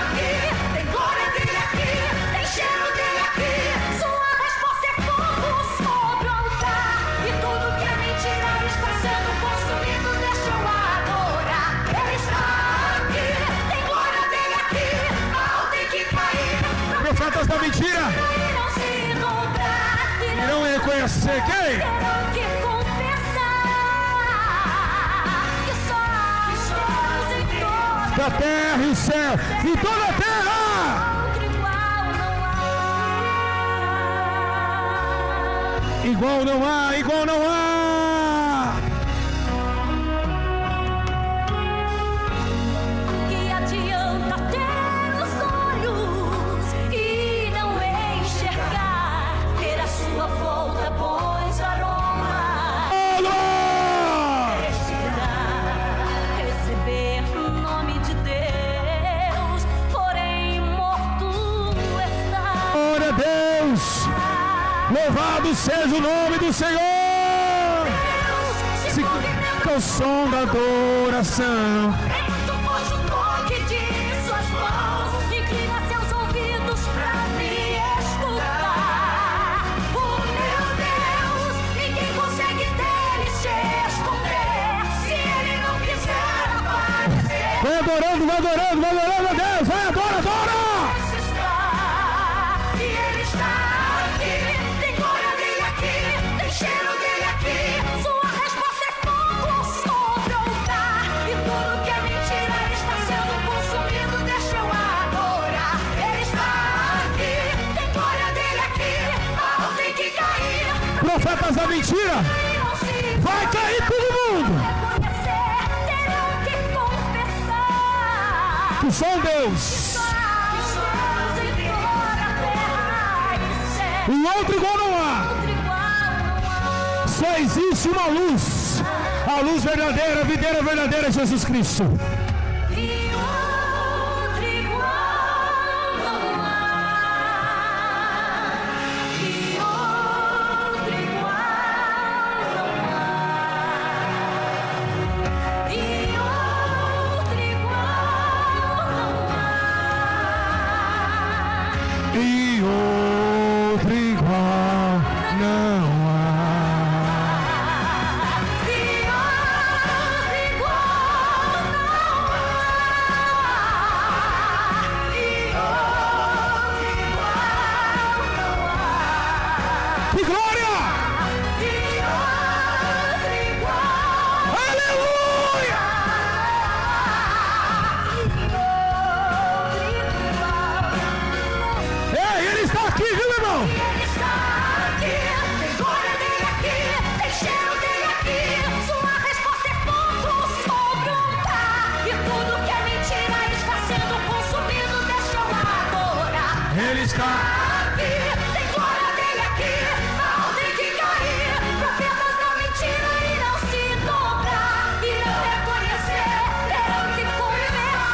aqui, tem glória dele aqui, tem cheiro dele aqui. Sua resposta é fogo sobre o altar. E tudo que é mentira está sendo consumido, deixa eu adorar. Ele está aqui, tem glória dele aqui, mal tem que cair. Profetas da mentira Irão se dobrar, irão reconhecer quem? terão que confessar que só Deus em toda Da terra e o céu. Em toda a terra. outro igual não há. Igual não há, igual não há. Que adianta ter os olhos e não enxergar? Ter à sua volta bons aromas. Respirar, receber o nome de Deus, porém morto está. Glória a Deus. Louvado seja o nome do Senhor. Deus se movimenta Com o som da adoração. é muito forte o toque de suas mãos. Inclina seus ouvidos pra me escutar. O meu Deus, ninguém consegue dele se esconder. Se ele não quiser aparecer, Vai adorando, vai adorando, vai adorando a Deus. Vai, adora, adora. esse está. E ele está aqui, tem glória dele aqui, tem cheiro dele aqui. Sua resposta é fogo sobre o altar. E tudo que é mentira está sendo consumido, deixa eu adorar. Ele está aqui, tem glória dele aqui, mal tem que cair. Profetas da mentira. Irão se Vai cair todo mundo. reconhecer, terão que confessar. Que só Deus. Um outro igual não há. Só existe uma luz. A luz verdadeira, a videira verdadeira, Jesus Cristo. E outro igual não há. E outro igual não há. E outro igual não há. E outro igual não há. E outro igual não há. Ele está aqui, tem glória dele aqui, mal tem que cair, profetas da mentira e não se dobrar, e não reconhecer, terão que confessar,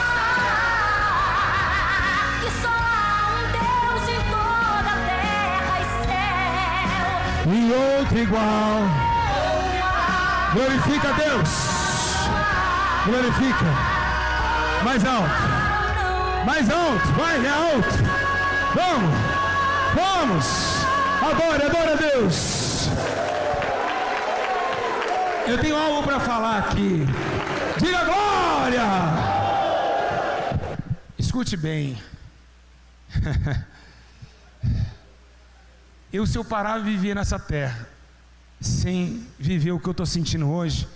que só há um Deus em toda a terra e céu, e outro igual. Glorifica a Deus. Glorifica. Mais alto. Mais alto. Vai, é alto. Vamos. Vamos. Adora a Deus. Eu tenho algo para falar aqui. Diga glória. Escute bem. Se eu parar de viver nessa terra sem viver o que eu estou sentindo hoje,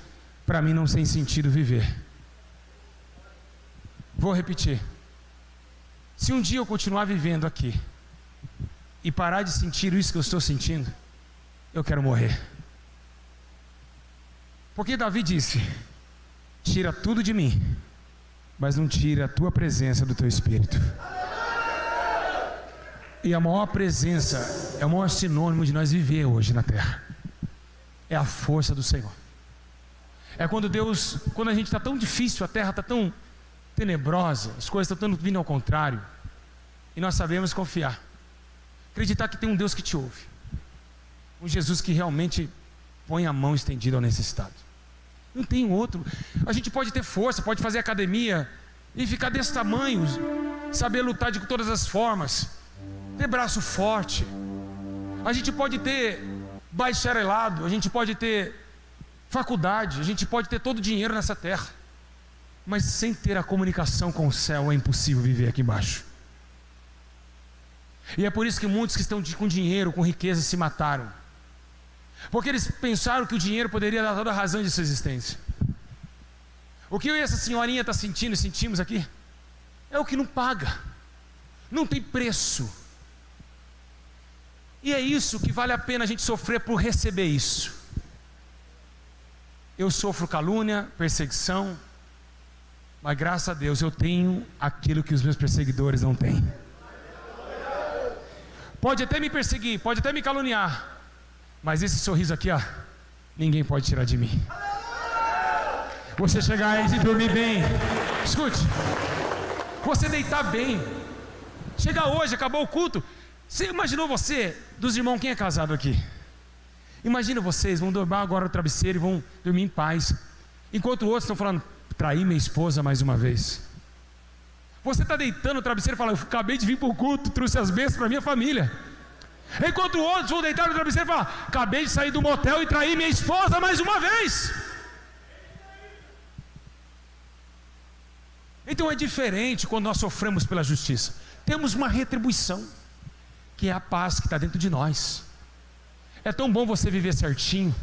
para mim não tem sentido viver. Vou repetir. Se um dia eu continuar vivendo aqui e parar de sentir isso que eu estou sentindo, eu quero morrer. Porque Davi disse: tira tudo de mim, mas não tira a tua presença do teu espírito. E a maior presença é o maior sinônimo de nós viver hoje na terra. É a força do Senhor. É quando a gente está tão difícil, a terra está tão tenebrosa, as coisas estão vindo ao contrário, e nós sabemos confiar, acreditar que tem um Deus que te ouve, um Jesus que realmente põe a mão estendida ao necessitado. Não tem outro. A gente pode ter força, pode fazer academia e ficar desse tamanho, saber lutar de todas as formas, ter braço forte, a gente pode ter bacharelado, a gente pode ter faculdade, a gente pode ter todo o dinheiro nessa terra, mas sem ter a comunicação com o céu é impossível viver aqui embaixo. E é por isso que muitos que estão com dinheiro, com riqueza, se mataram, porque eles pensaram que o dinheiro poderia dar toda a razão de sua existência. O que eu e essa senhorinha está sentindo e sentimos aqui é o que não paga, não tem preço. E é isso que vale a pena a gente sofrer por receber isso. Eu sofro calúnia, perseguição, mas graças a Deus eu tenho aquilo que os meus perseguidores não têm. Pode até me perseguir, pode até me caluniar, mas esse sorriso aqui, ó, ninguém pode tirar de mim. Você chegar aí e dormir bem, escute, você deitar bem, chegar hoje, acabou o culto. Você imaginou dos irmãos, quem é casado aqui? Imagina vocês, vão dormir agora no travesseiro e vão dormir em paz, enquanto outros estão falando: traí minha esposa mais uma vez. Você está deitando no travesseiro e fala: eu acabei de vir para o culto, trouxe as bênçãos para minha família. Enquanto outros vão deitar no travesseiro e falar: acabei de sair do motel e traí minha esposa mais uma vez. Então é diferente quando nós sofremos pela justiça. Temos uma retribuição, que é a paz que está dentro de nós. É tão bom você viver certinho,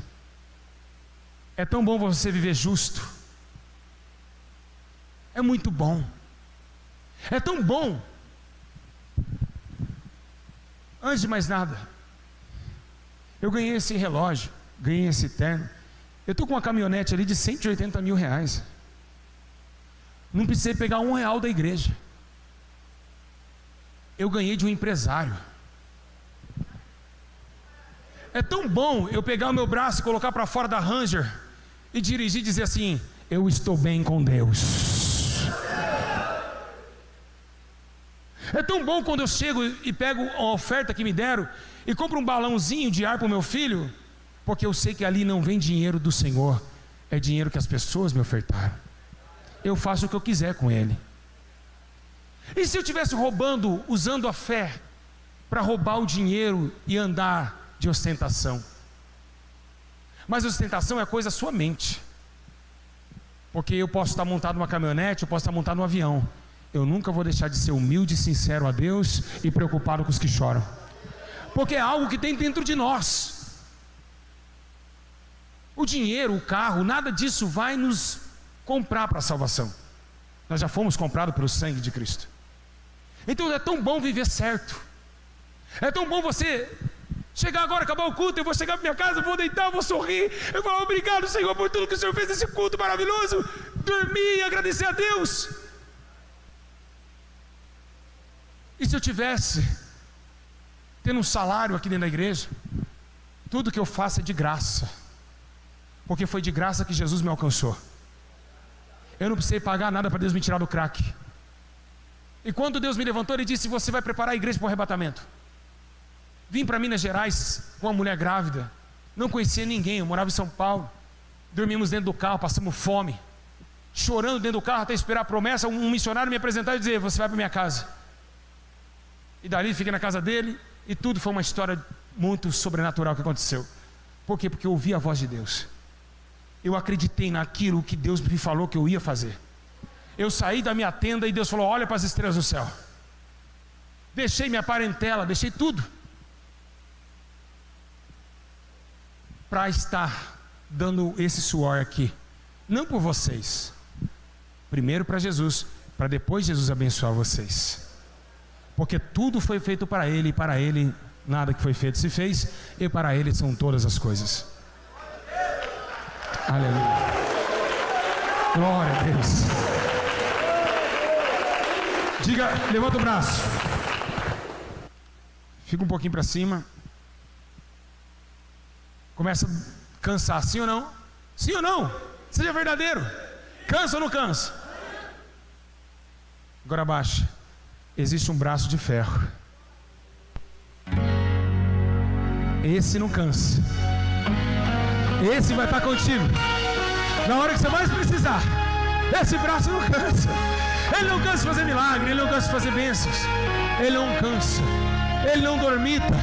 é tão bom você viver justo, é muito bom, é tão bom. Antes de mais nada, eu ganhei esse relógio, ganhei esse terno, eu estou com uma caminhonete ali de 180 mil reais, não precisei pegar R$1 da igreja, eu ganhei de um empresário. É tão bom eu pegar o meu braço e colocar para fora da Ranger e dirigir e dizer assim: eu estou bem com Deus. É tão bom quando eu chego e pego a oferta que me deram e compro um balãozinho de ar para o meu filho, porque eu sei que ali não vem dinheiro do Senhor, é dinheiro que as pessoas me ofertaram. Eu faço o que eu quiser com ele. E se eu estivesse roubando, usando a fé para roubar o dinheiro e andar de ostentação? Mas ostentação é coisa da sua mente, porque eu posso estar montado numa caminhonete, eu posso estar montado num avião, eu nunca vou deixar de ser humilde e sincero a Deus e preocupado com os que choram, porque é algo que tem dentro de nós. O dinheiro, o carro, nada disso vai nos comprar para a salvação. Nós já fomos comprados pelo sangue de Cristo. Então é tão bom viver certo, é tão bom você chegar agora, acabar o culto, eu vou chegar para minha casa, eu vou deitar, eu vou sorrir, eu vou falar: obrigado, Senhor, por tudo que o Senhor fez nesse culto maravilhoso, dormir e agradecer a Deus. E se eu tivesse tendo um salário aqui dentro da igreja. Tudo que eu faço é de graça, porque foi de graça que Jesus me alcançou. Eu não precisei pagar nada para Deus me tirar do crack. E quando Deus me levantou, Ele disse: você vai preparar a igreja para o arrebatamento. Vim para Minas Gerais com uma mulher grávida, não conhecia ninguém, eu morava em São Paulo. Dormimos dentro do carro, passamos fome, chorando dentro do carro até esperar a promessa. Um missionário me apresentar e dizer: você vai para minha casa. E dali fiquei na casa dele, e tudo foi uma história muito sobrenatural que aconteceu. Por quê? Porque eu ouvi a voz de Deus. Eu acreditei naquilo que Deus me falou que eu ia fazer. Eu saí da minha tenda e Deus falou: olha para as estrelas do céu. Deixei minha parentela, deixei tudo para estar dando esse suor aqui. Não por vocês, primeiro para Jesus, para depois Jesus abençoar vocês. Porque tudo foi feito para Ele, e para Ele nada que foi feito se fez, e para Ele são todas as coisas. Aleluia. Glória a Deus. Diga, levanta o braço. Fica um pouquinho para cima. Começa a cansar, sim ou não? Sim ou não? Seja verdadeiro. Cansa ou não cansa? Agora abaixa. Existe um braço de ferro. Esse não cansa. Esse vai estar contigo na hora que você mais precisar. Esse braço não cansa. Ele não cansa de fazer milagre, Ele não cansa de fazer bênçãos. Ele não cansa, Ele não dormita.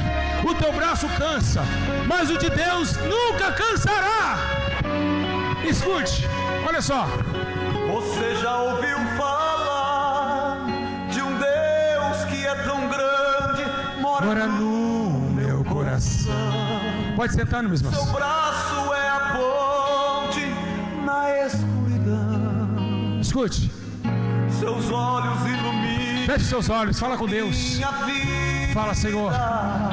O teu braço cansa, mas o de Deus nunca cansará. Escute, olha só. Você já ouviu falar de um Deus que é tão grande, mora no meu coração. Pode sentar, meus irmãos. Seu braço é a ponte na escuridão. Escute. Seus olhos iluminam. Feche seus olhos, fala com Deus. Fala: Senhor,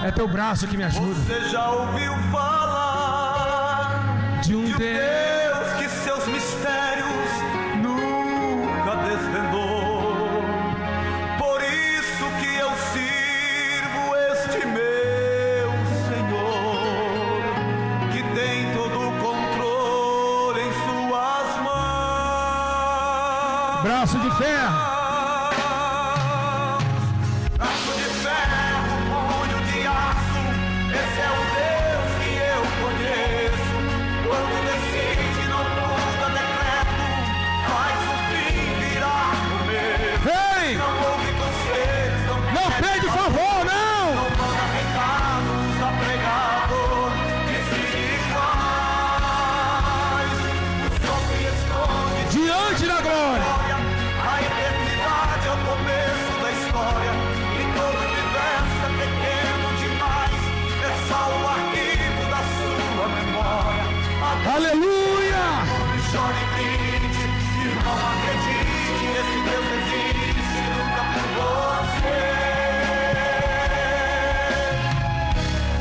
é teu braço que me ajuda. Você já ouviu falar de um Deus que seus mistérios nunca desvendou. Por isso que eu sirvo este meu Senhor, que tem todo o controle em suas mãos. Braço de ferro. Aleluia! Chore e grite, irmão, acredite, esse Deus existe nunca por você.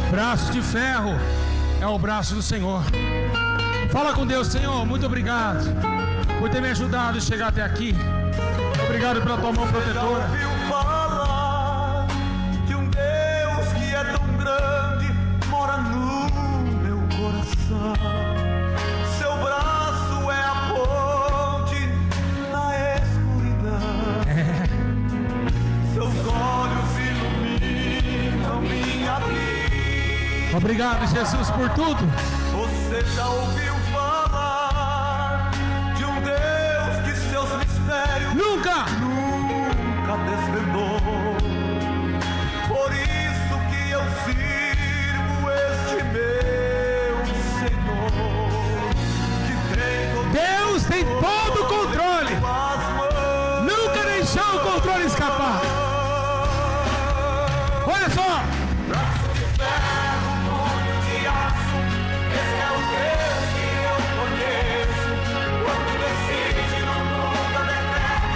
Braço de ferro é o braço do Senhor. Fala com Deus: Senhor, muito obrigado por ter me ajudado a chegar até aqui. Obrigado pela tua mão protetora. Você já ouviu falar de um Deus que é tão grande, mora no meu coração. Seu braço é a ponte na escuridão. Seus olhos iluminam minha vida. Obrigado, Jesus, por tudo. Você já ouviu falar de um Deus que seus mistérios nunca desvendou. Por isso que eu sirvo este meu Senhor, que tem todo Deus tem todo o controle. Nunca deixou o controle escapar. Olha só. Braço de ferro, punho de aço, esse é o Deus que eu conheço. Quando decide, não muda decreto,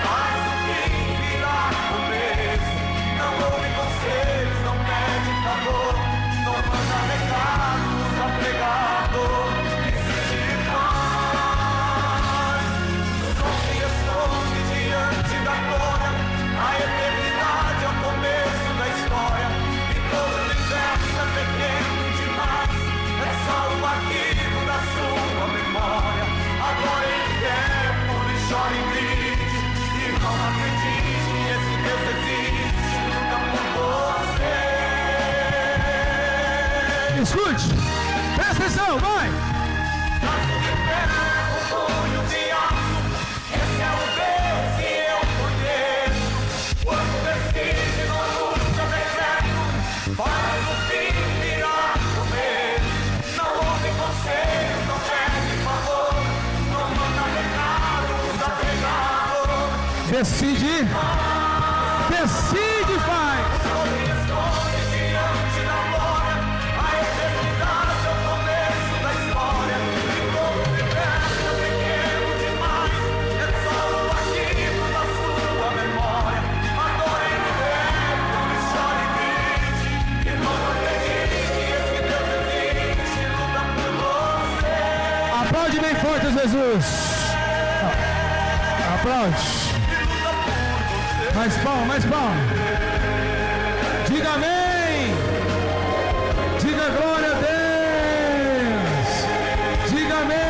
faz o fim virar começo. Não ouve conselhos, não pede favor, não manda recados a pregador. Decide paz, o sol se esconde diante da glória. A eternidade é o começo da história. Calma, acredite, esse Deus existe, luta por você. Escute, presta atenção, vai! Braço de ferro, punho de aço, esse é o Deus que eu conheço. Quando decide, não luta decreto, faz o fim virar começo. Não ouve conselhos, não pede favor, não manda recado, usa pegado. Decide, pai! Sobre esconde diante da glória, a eternidade é o começo da história. E como universo é pequeno demais, é só o arquivo da sua memória. Adore no eco, e chore e grite, e não acredite, esse Deus existe, luta por você. Aplaude bem forte, Jesus! Aplaude! Mais palma, mais palma! Diga amém! Diga glória a Deus! Diga amém!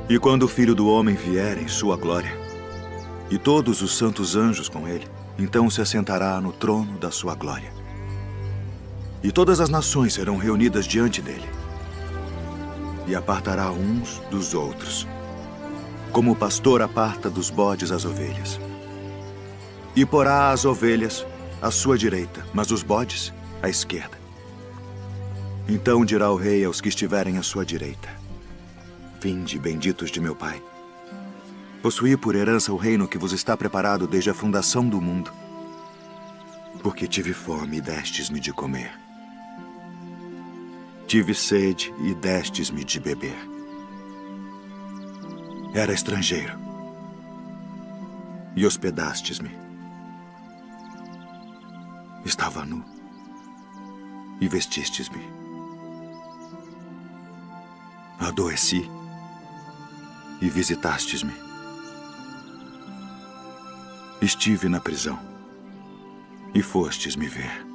E quando o Filho do Homem vier em sua glória, e todos os santos anjos com ele, então se assentará no trono da sua glória. E todas as nações serão reunidas diante dele. E apartará uns dos outros, como o pastor aparta dos bodes as ovelhas. E porá as ovelhas à sua direita, mas os bodes à esquerda. Então dirá o rei aos que estiverem à sua direita: Vinde, benditos de meu Pai. Possuí por herança o reino que vos está preparado desde a fundação do mundo. Porque tive fome e destes-me de comer. Tive sede e destes-me de beber. Era estrangeiro e hospedastes-me. Estava nu e vestistes-me. Adoeci e visitastes-me. Estive na prisão e fostes me ver.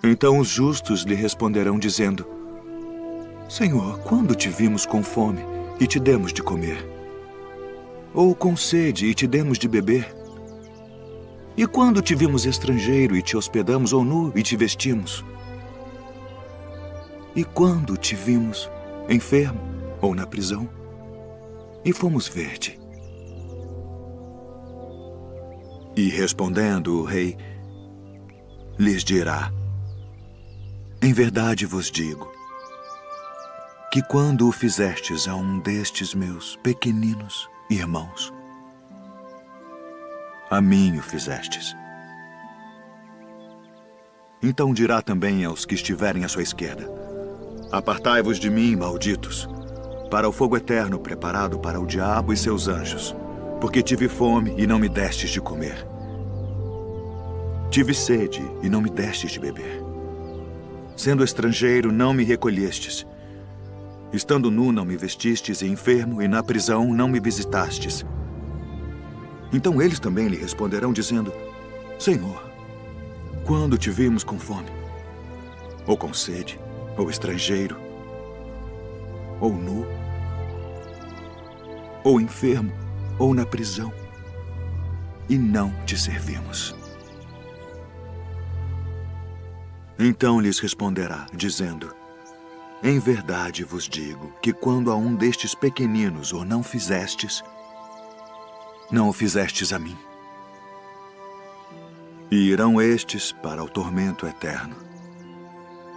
Então os justos lhe responderão dizendo: Senhor, quando te vimos com fome e te demos de comer? Ou com sede e te demos de beber? E quando te vimos estrangeiro e te hospedamos, ou nu e te vestimos? E quando te vimos enfermo ou na prisão e fomos ver-te? E respondendo o rei, lhes dirá: Em verdade vos digo, que quando o fizestes a um destes meus pequeninos irmãos, a mim o fizestes. Então dirá também aos que estiverem à sua esquerda: Apartai-vos de mim, malditos, para o fogo eterno preparado para o diabo e seus anjos, porque tive fome e não me destes de comer. Tive sede e não me destes de beber. Sendo estrangeiro, não me recolhestes. Estando nu, não me vestistes, e enfermo, e na prisão, não me visitastes. Então eles também lhe responderão, dizendo: Senhor, quando te vimos com fome, ou com sede, ou estrangeiro, ou nu, ou enfermo, ou na prisão, e não te servimos? Então lhes responderá, dizendo: Em verdade vos digo que quando a um destes pequeninos o não fizestes, não o fizestes a mim. E irão estes para o tormento eterno,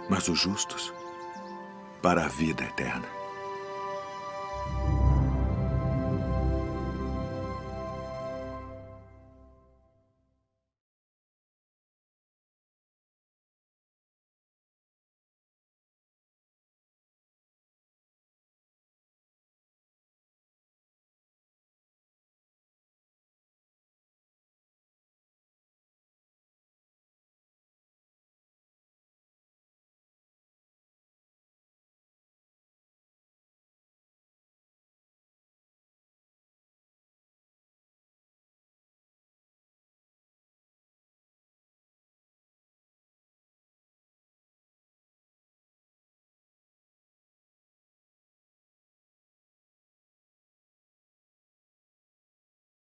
mas os justos para a vida eterna.